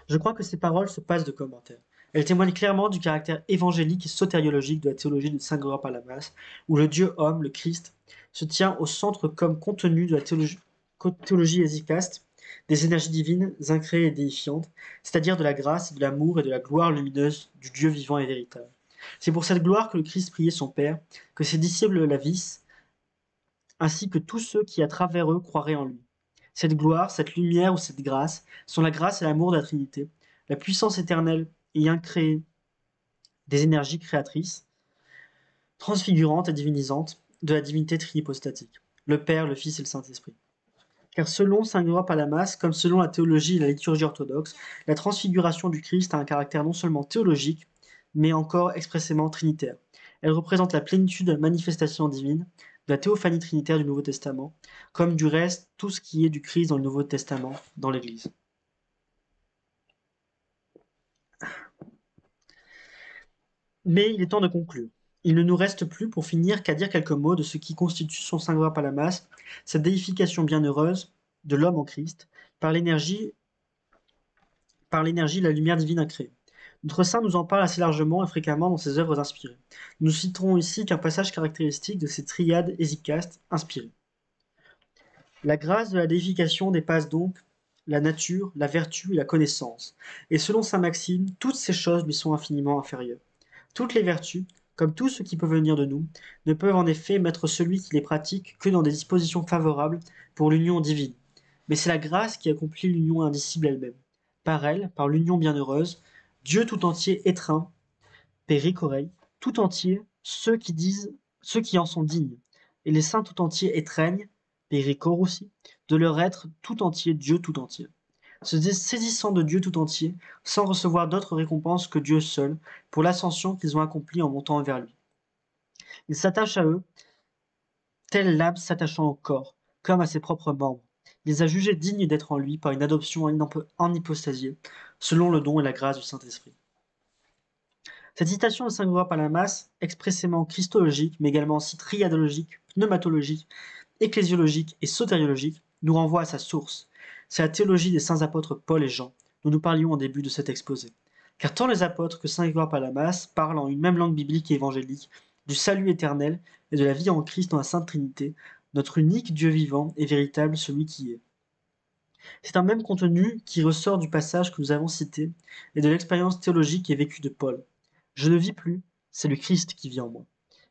Je crois que ces paroles se passent de commentaires. Elles témoignent clairement du caractère évangélique et sotériologique de la théologie de saint Grégoire Palamas, où le Dieu-homme, le Christ, se tient au centre comme contenu de la théologie hésicaste, des énergies divines incréées et déifiantes, c'est-à-dire de la grâce, de l'amour et de la gloire lumineuse du Dieu vivant et véritable. C'est pour cette gloire que le Christ priait son Père, que ses disciples la vissent, ainsi que tous ceux qui à travers eux croiraient en lui. Cette gloire, cette lumière ou cette grâce sont la grâce et l'amour de la Trinité, la puissance éternelle et incréée des énergies créatrices, transfigurantes et divinisantes de la divinité trihypostatique, le Père, le Fils et le Saint-Esprit. Car selon saint Grégoire Palamas, comme selon la théologie et la liturgie orthodoxe, la transfiguration du Christ a un caractère non seulement théologique, mais encore expressément trinitaire. Elle représente la plénitude de la manifestation divine, de la théophanie trinitaire du Nouveau Testament, comme du reste tout ce qui est du Christ dans le Nouveau Testament, dans l'Église. Mais il est temps de conclure. Il ne nous reste plus pour finir qu'à dire quelques mots de ce qui constitue son saint Grégoire Palamas, cette déification bienheureuse de l'homme en Christ, par l'énergie de la lumière divine incréée. Notre saint nous en parle assez largement et fréquemment dans ses œuvres inspirées. Nous citerons ici qu'un passage caractéristique de ces triades hésicastes inspirées. La grâce de la déification dépasse donc la nature, la vertu et la connaissance, et selon saint Maxime, toutes ces choses lui sont infiniment inférieures. Toutes les vertus, comme tout ce qui peut venir de nous, ne peuvent en effet mettre celui qui les pratique que dans des dispositions favorables pour l'union divine. Mais c'est la grâce qui accomplit l'union indicible elle-même. Par elle, par l'union bienheureuse, Dieu tout entier étreint, péricorei, tout entier ceux qui en sont dignes, et les saints tout entiers étreignent, péricor aussi, de leur être tout entier Dieu tout entier. Se saisissant de Dieu tout entier, sans recevoir d'autre récompense que Dieu seul, pour l'ascension qu'ils ont accomplie en montant vers lui. Il s'attache à eux, telle l'âme s'attachant au corps, comme à ses propres membres. Il les a jugés dignes d'être en lui par une adoption en hypostasie, selon le don et la grâce du Saint-Esprit. Cette citation de saint Grégoire Palamas, expressément christologique, mais également aussi triadologique, pneumatologique, ecclésiologique et sotériologique, nous renvoie à sa source. C'est la théologie des saints apôtres Paul et Jean, dont nous parlions au début de cet exposé. Car tant les apôtres que saint Grégoire Palamas parlent en une même langue biblique et évangélique du salut éternel et de la vie en Christ dans la Sainte Trinité, notre unique Dieu vivant et véritable, celui qui est. C'est un même contenu qui ressort du passage que nous avons cité et de l'expérience théologique et vécue de Paul. Je ne vis plus, c'est le Christ qui vit en moi.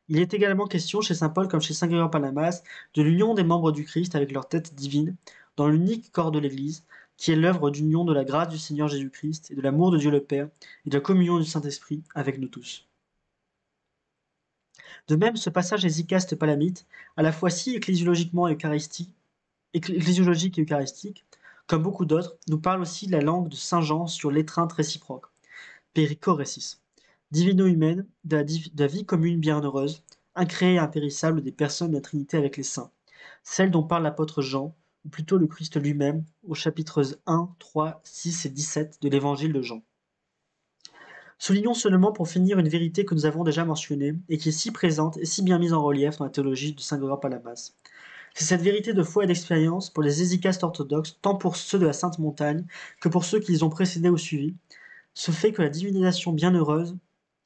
Il est également question chez saint Paul comme chez saint Grégoire Palamas de l'union des membres du Christ avec leur tête divine dans l'unique corps de l'Église, qui est l'œuvre d'union de la grâce du Seigneur Jésus-Christ et de l'amour de Dieu le Père et de la communion du Saint-Esprit avec nous tous. De même, ce passage hésicaste palamite, à la fois si ecclésiologique et eucharistique, comme beaucoup d'autres, nous parle aussi de la langue de saint Jean sur l'étreinte réciproque, perichoresis, divino-humaine, de la vie commune bienheureuse, incréée et impérissable des personnes de la Trinité avec les saints, celle dont parle l'apôtre Jean, ou plutôt le Christ lui-même, aux chapitres 1, 3, 6 et 17 de l'évangile de Jean. Soulignons seulement pour finir une vérité que nous avons déjà mentionnée et qui est si présente et si bien mise en relief dans la théologie de saint Grégoire Palamas. C'est cette vérité de foi et d'expérience pour les hésicastes orthodoxes, tant pour ceux de la Sainte Montagne que pour ceux qui les ont précédés ou suivis, ce fait que la divinisation bienheureuse,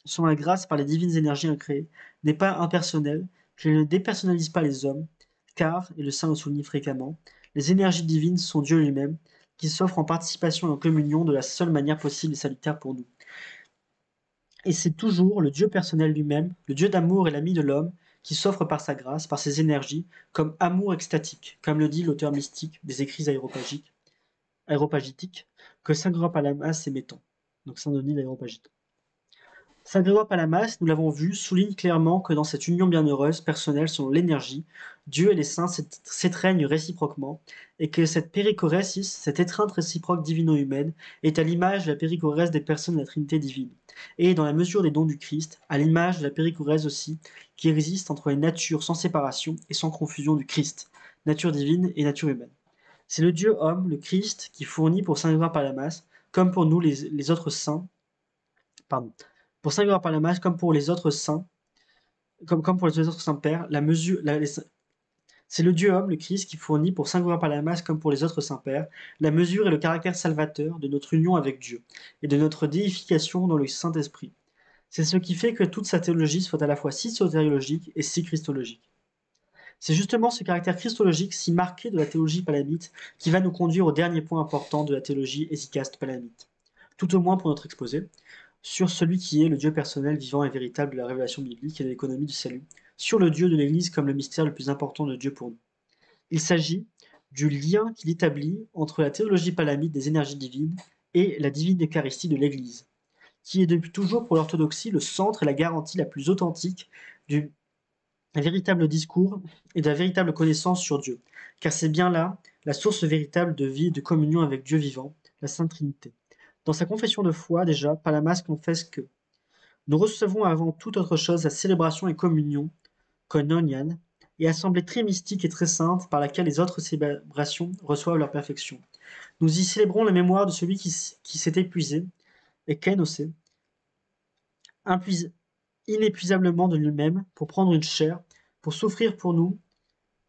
selon la grâce par les divines énergies incréées, n'est pas impersonnelle, qu'elle ne dépersonnalise pas les hommes, car, et le saint le souligne fréquemment, les énergies divines sont Dieu lui-même, qui s'offre en participation et en communion de la seule manière possible et salutaire pour nous. Et c'est toujours le Dieu personnel lui-même, le Dieu d'amour et l'ami de l'homme, qui s'offre par sa grâce, par ses énergies, comme amour extatique, comme le dit l'auteur mystique des écrits aéropagitiques, que saint Grégoire Palamas émettant. Donc saint Denis l'aéropagite. Saint Grégoire Palamas, nous l'avons vu, souligne clairement que dans cette union bienheureuse, personnelle selon l'énergie, Dieu et les saints s'étreignent réciproquement, et que cette périchoresis, cette étreinte réciproque divino-humaine, est à l'image de la périchorèse des personnes de la Trinité divine, et dans la mesure des dons du Christ, à l'image de la périchorèse aussi, qui existe entre les natures sans séparation et sans confusion du Christ, nature divine et nature humaine. C'est le Dieu homme, le Christ, qui fournit pour saint Grégoire Palamas, comme pour nous les autres saints, pardon, pour saint Grégoire Palamas, comme pour les autres saints, comme pour les autres saints pères, c'est le Dieu homme, le Christ, qui fournit pour saint Grégoire Palamas, comme pour les autres saints pères, la mesure et le caractère salvateur de notre union avec Dieu et de notre déification dans le Saint-Esprit. C'est ce qui fait que toute sa théologie soit à la fois si sotériologique et si christologique. C'est justement ce caractère christologique si marqué de la théologie palamite qui va nous conduire au dernier point important de la théologie hésicaste palamite, tout au moins pour notre exposé, sur celui qui est le Dieu personnel, vivant et véritable de la révélation biblique et de l'économie du salut, sur le Dieu de l'Église comme le mystère le plus important de Dieu pour nous. Il s'agit du lien qu'il établit entre la théologie palamite des énergies divines et la divine Eucharistie de l'Église, qui est depuis toujours pour l'orthodoxie le centre et la garantie la plus authentique du véritable discours et de la véritable connaissance sur Dieu, car c'est bien là la source véritable de vie et de communion avec Dieu vivant, la Sainte Trinité. Dans sa confession de foi, déjà, Palamas confesse que nous recevons avant toute autre chose la célébration et communion, koinonian, et assemblée très mystique et très sainte par laquelle les autres célébrations reçoivent leur perfection. Nous y célébrons la mémoire de celui qui s'est épuisé, et kainosé, inépuisablement de lui-même, pour prendre une chair, pour souffrir pour nous,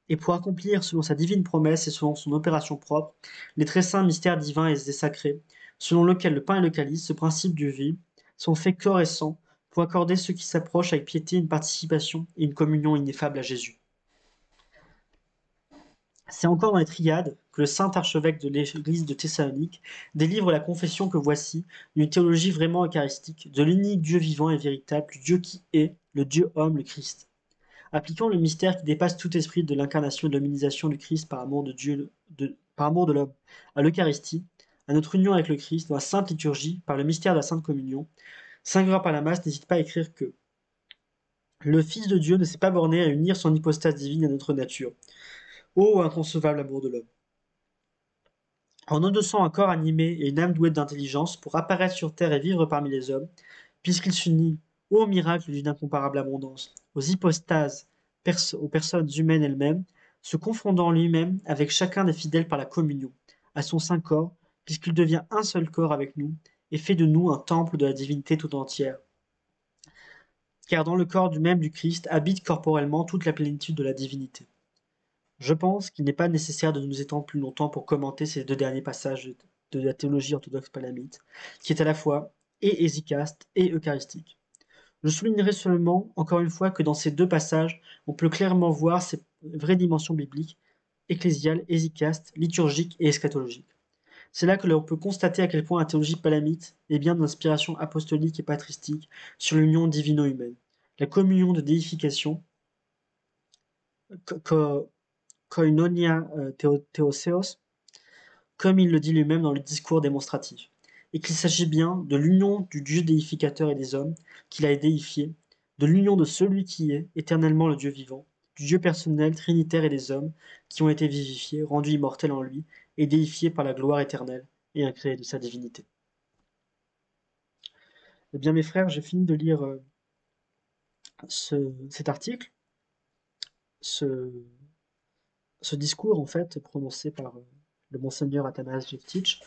et pour accomplir selon sa divine promesse et selon son opération propre, les très saints mystères divins et sacrés, selon lequel le pain et le calice, ce principe du vie, sont faits corps et sang, pour accorder ceux qui s'approchent avec piété une participation et une communion ineffable à Jésus. C'est encore dans les triades que le saint archevêque de l'église de Thessalonique délivre la confession que voici d'une théologie vraiment eucharistique, de l'unique Dieu vivant et véritable, du Dieu qui est, le Dieu homme, le Christ. Appliquant le mystère qui dépasse tout esprit de l'incarnation et de l'hominisation du Christ par amour de Dieu, par amour de l'homme, à l'Eucharistie, à notre union avec le Christ, dans la Sainte Liturgie, par le mystère de la Sainte Communion, saint Grégoire Palamas n'hésite pas à écrire que le Fils de Dieu ne s'est pas borné à unir son hypostase divine à notre nature. Ô inconcevable amour de l'homme! En endossant un corps animé et une âme douée d'intelligence pour apparaître sur terre et vivre parmi les hommes, puisqu'il s'unit, ô miracle d'une incomparable abondance, aux hypostases, aux personnes humaines elles-mêmes, se confondant lui-même avec chacun des fidèles par la communion, à son saint corps, puisqu'il devient un seul corps avec nous, et fait de nous un temple de la divinité tout entière. Car dans le corps du même du Christ habite corporellement toute la plénitude de la divinité. Je pense qu'il n'est pas nécessaire de nous étendre plus longtemps pour commenter ces deux derniers passages de la théologie orthodoxe palamite, qui est à la fois et hésicaste et eucharistique. Je soulignerai seulement, encore une fois, que dans ces deux passages, on peut clairement voir ces vraies dimensions bibliques, ecclésiales, hésicastes, liturgiques et eschatologiques. C'est là que l'on peut constater à quel point la théologie palamite est bien d'inspiration apostolique et patristique sur l'union divino-humaine. La communion de déification, koinonia theoseos, comme il le dit lui-même dans le discours démonstratif, et qu'il s'agit bien de l'union du Dieu déificateur et des hommes, qu'il a déifié, de l'union de celui qui est éternellement le Dieu vivant, du Dieu personnel, trinitaire et des hommes, qui ont été vivifiés, rendus immortels en lui, et déifiés par la gloire éternelle et incréés de sa divinité. Eh bien, mes frères, j'ai fini de lire cet article, ce, ce discours, en fait, prononcé par le monseigneur Athanas Jevtich.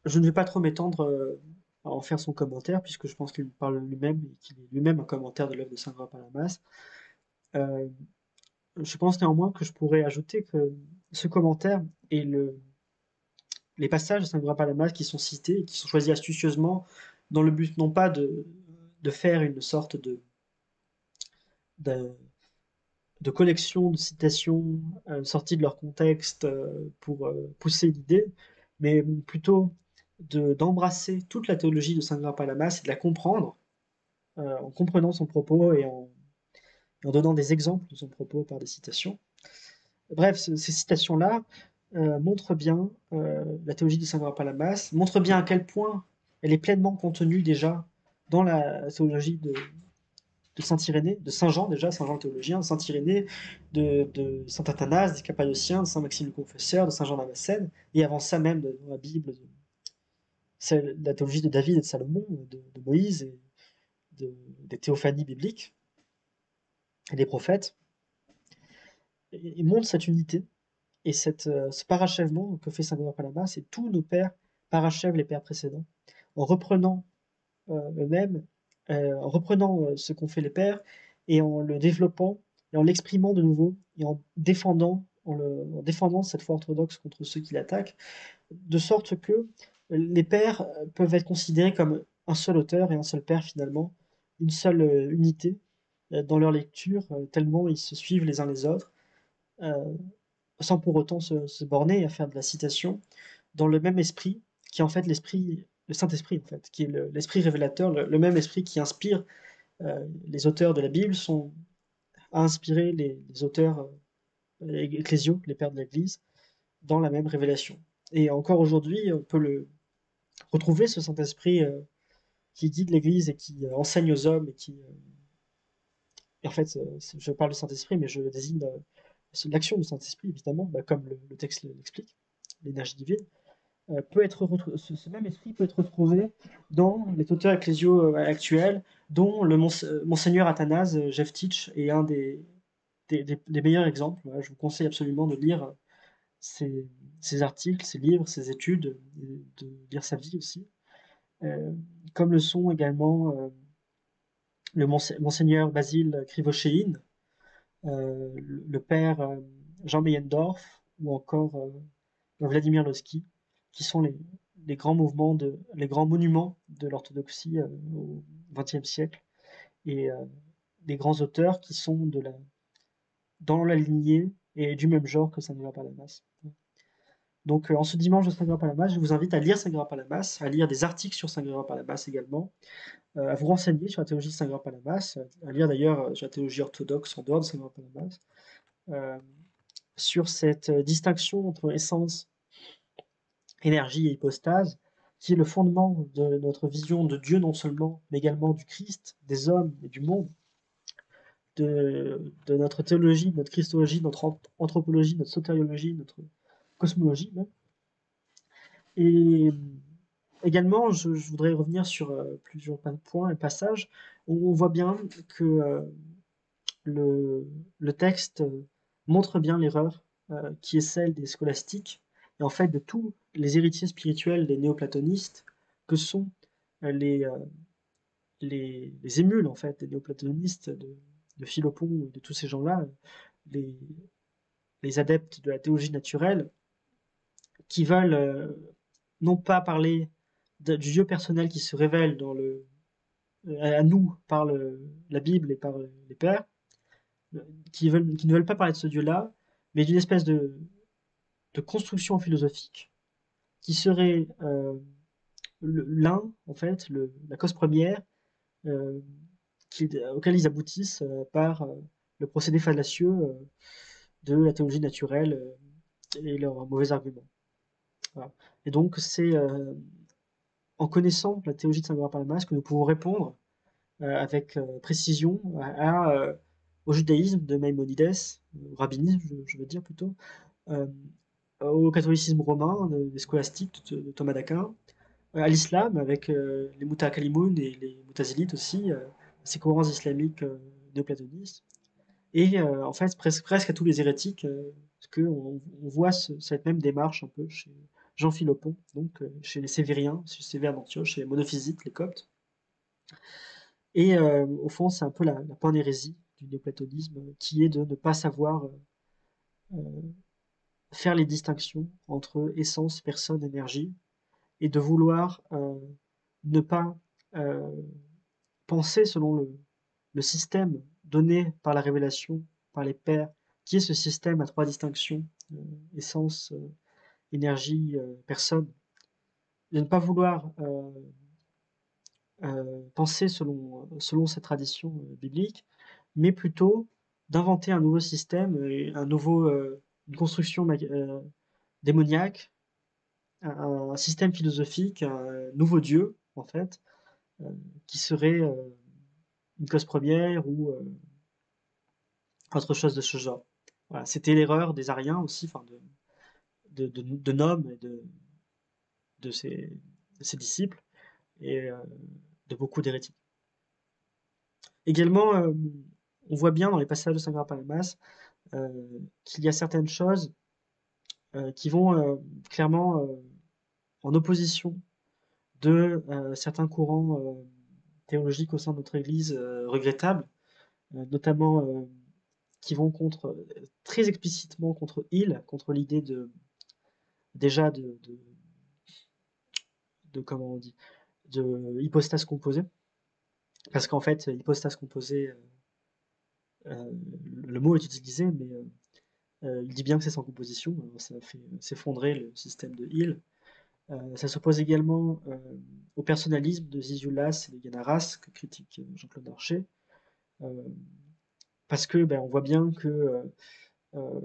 Je ne vais pas trop m'étendre à en faire son commentaire, puisque je pense qu'il parle lui-même et qu'il est lui-même un commentaire de l'œuvre de Saint Gras Palamas. Euh, je pense néanmoins que je pourrais ajouter que ce commentaire et les passages de Saint Gras Palamas qui sont cités et qui sont choisis astucieusement dans le but non pas de faire une sorte de, de collection de citations sorties de leur contexte pour pousser l'idée, mais plutôt d'embrasser toute la théologie de Saint Gras Palamas et de la comprendre en comprenant son propos et en donnant des exemples de son propos par des citations. Bref, ces citations-là montrent bien la théologie de Saint Gras Palamas, montrent bien à quel point elle est pleinement contenue déjà dans la théologie de Saint-Irénée, de Saint-Jean déjà, Saint-Jean le théologien, de Saint-Irénée, de Saint-Athanas, des Cappadociens, de Saint-Maxime le Confesseur, de Saint-Jean d'Amascène, et avant ça même dans la Bible, la théologie de David et de Salomon, de Moïse et des théophanies bibliques et des prophètes, et montre cette unité et ce parachèvement que fait Saint Grégoire Palamas, et tous nos pères parachèvent les pères précédents en reprenant eux-mêmes, en reprenant ce qu'ont fait les pères et en le développant et en l'exprimant de nouveau et en défendant cette foi orthodoxe contre ceux qui l'attaquent, de sorte que les pères peuvent être considérés comme un seul auteur et un seul père finalement, une seule unité dans leur lecture, tellement ils se suivent les uns les autres, euh, sans pour autant se borner à faire de la citation, dans le même esprit, qui est en fait l'esprit, le Saint-Esprit en fait, qui est l'esprit révélateur, le même esprit qui inspire les auteurs de la Bible a inspiré les auteurs ecclésiaux, les pères de l'Église, dans la même révélation. Et encore aujourd'hui, on peut retrouver ce Saint-Esprit qui guide l'Église et qui enseigne aux hommes et en fait, je parle du Saint-Esprit, mais je désigne l'action du Saint-Esprit, évidemment, comme le texte l'explique, l'énergie divine, ce même esprit peut être retrouvé dans les auteurs ecclésiaux actuels, dont le Monseigneur Athanas Jevtich est un des meilleurs exemples. Voilà, je vous conseille absolument de lire ses, ses articles, ses livres, ses études, de lire sa vie aussi. Euh, Comme le sont également le Monseigneur Basile Krivoshéine, le père Jean Meyendorff ou encore Vladimir Lossky, qui sont les grands monuments de l'orthodoxie au XXe siècle et des grands auteurs qui sont dans la lignée et du même genre que Saint Grégoire Palamas. Donc en ce dimanche de Saint Grégoire Palamas, je vous invite à lire Saint Grégoire Palamas, à lire des articles sur Saint Grégoire Palamas également, à vous renseigner sur la théologie de Saint Grégoire Palamas, à lire d'ailleurs sur la théologie orthodoxe en dehors de Saint Grégoire Palamas, euh, sur cette distinction entre essence, énergie et hypostase, qui est le fondement de notre vision de Dieu non seulement, mais également du Christ, des hommes et du monde, de notre théologie, notre christologie, notre anthropologie, notre sotériologie, notre cosmologie même. Et également, je voudrais revenir sur plusieurs points et passages où on voit bien que le texte montre bien l'erreur qui est celle des scolastiques et en fait de tous les héritiers spirituels des néoplatonistes que sont les, euh, les émules en fait des néoplatonistes de Philopon et de tous ces gens-là, les, les adeptes de la théologie naturelle qui veulent non pas parler du Dieu personnel qui se révèle à nous par la Bible et par les pères, qui ne veulent pas parler de ce Dieu-là, mais d'une espèce de construction philosophique qui serait l'un, en fait, la cause première euh, auquel ils aboutissent par le procédé fallacieux de la théologie naturelle et leurs mauvais arguments. Voilà. Et donc, c'est en connaissant la théologie de Saint-Gregoire Palamas que nous pouvons répondre avec précision au judaïsme de Maïmonides, au rabbinisme, je veux dire plutôt, euh, au catholicisme romain des scolastiques de Thomas d'Aquin, à l'islam avec les Mutakalimoun et les Mutazilites aussi, ces courants islamiques néoplatonistes, et en fait presque à tous les hérétiques, parce qu'on voit cette même démarche un peu chez Jean Philopon, donc chez les Sévériens, chez Sévère d'Antioche, chez les Monophysites, les Coptes. Et au fond, c'est un peu la panhérésie du néoplatonisme qui est de ne pas savoir faire les distinctions entre essence, personne, énergie, et de vouloir ne pas euh, penser selon le système donné par la révélation, par les pères, qui est ce système à trois distinctions, essence, énergie, personne, de ne pas vouloir penser selon cette tradition biblique, mais plutôt d'inventer un nouveau système, une construction démoniaque, un système philosophique, un nouveau Dieu, en fait, euh, qui serait une cause première ou autre chose de ce genre. Voilà, c'était l'erreur des Ariens aussi, enfin de Nome et de, ses, de ses disciples et de beaucoup d'hérétiques. Également, on voit bien dans les passages de Saint Palamas qu'il y a certaines choses qui vont clairement en opposition de certains courants théologiques au sein de notre Église regrettables, notamment qui vont très explicitement contre il, contre l'idée déjà de comment on dit, de hypostase composée, parce qu'en fait, hypostase composée, le mot est utilisé, mais il dit bien que c'est sans composition, alors ça fait s'effondrer le système de Hill. Ça s'oppose également au personnalisme de Zizoulas et de Yanaras, que critique Jean-Claude Archer, euh, parce que on voit bien que euh,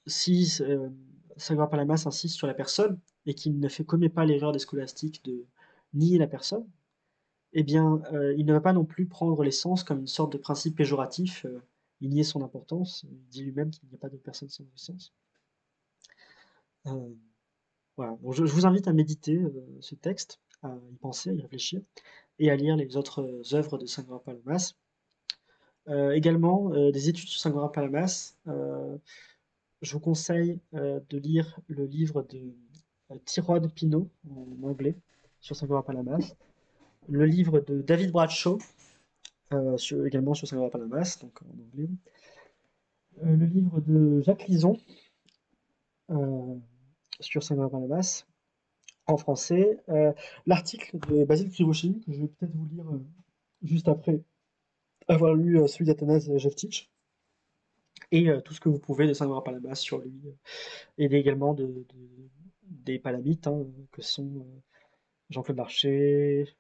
si Saint-Gregoire Palamas insiste sur la personne et qu'il ne commet pas l'erreur des scolastiques de nier la personne, eh bien, il ne va pas non plus prendre l'essence comme une sorte de principe péjoratif, il nier son importance, il dit lui-même qu'il n'y a pas de personne sans essence. Voilà. Donc je vous invite à méditer ce texte, à y penser, à y réfléchir, et à lire les autres œuvres de Saint-Gregoire Palamas. Également, des études sur Saint-Gregoire Palamas. Je vous conseille de lire le livre de Tyrone Pino, en anglais, sur Saint-Gregoire Palamas. Le livre de David Bradshaw, également sur Saint-Gregoire Palamas, donc en anglais. Le livre de Jacques Lison, euh, sur Saint-Gregoire Palamas, en français. L'article de Basile Krivoshin, que je vais peut-être vous lire juste après avoir lu celui d'Athanase Jevtich, et tout ce que vous pouvez de Saint-Gregoire Palamas sur lui, et également des Palamites, hein, que sont Jean-Claude Larcher,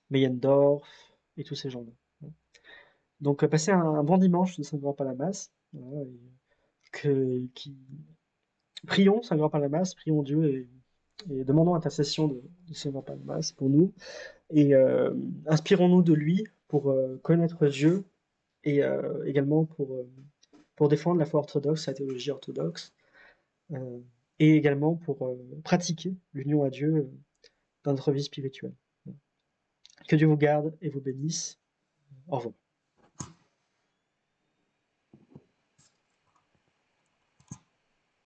Meyendorff, et tous ces gens-là. Donc passez un bon dimanche de Saint-Gregoire Palamas, voilà, prions Saint-Gregoire Palamas, prions Dieu et demandons l'intercession de Saint-Gregoire Palamas pour nous, et inspirons-nous de lui pour connaître Dieu et également pour défendre la foi orthodoxe, la théologie orthodoxe, euh, et également pour pratiquer l'union à Dieu dans notre vie spirituelle. Que Dieu vous garde et vous bénisse. Au revoir.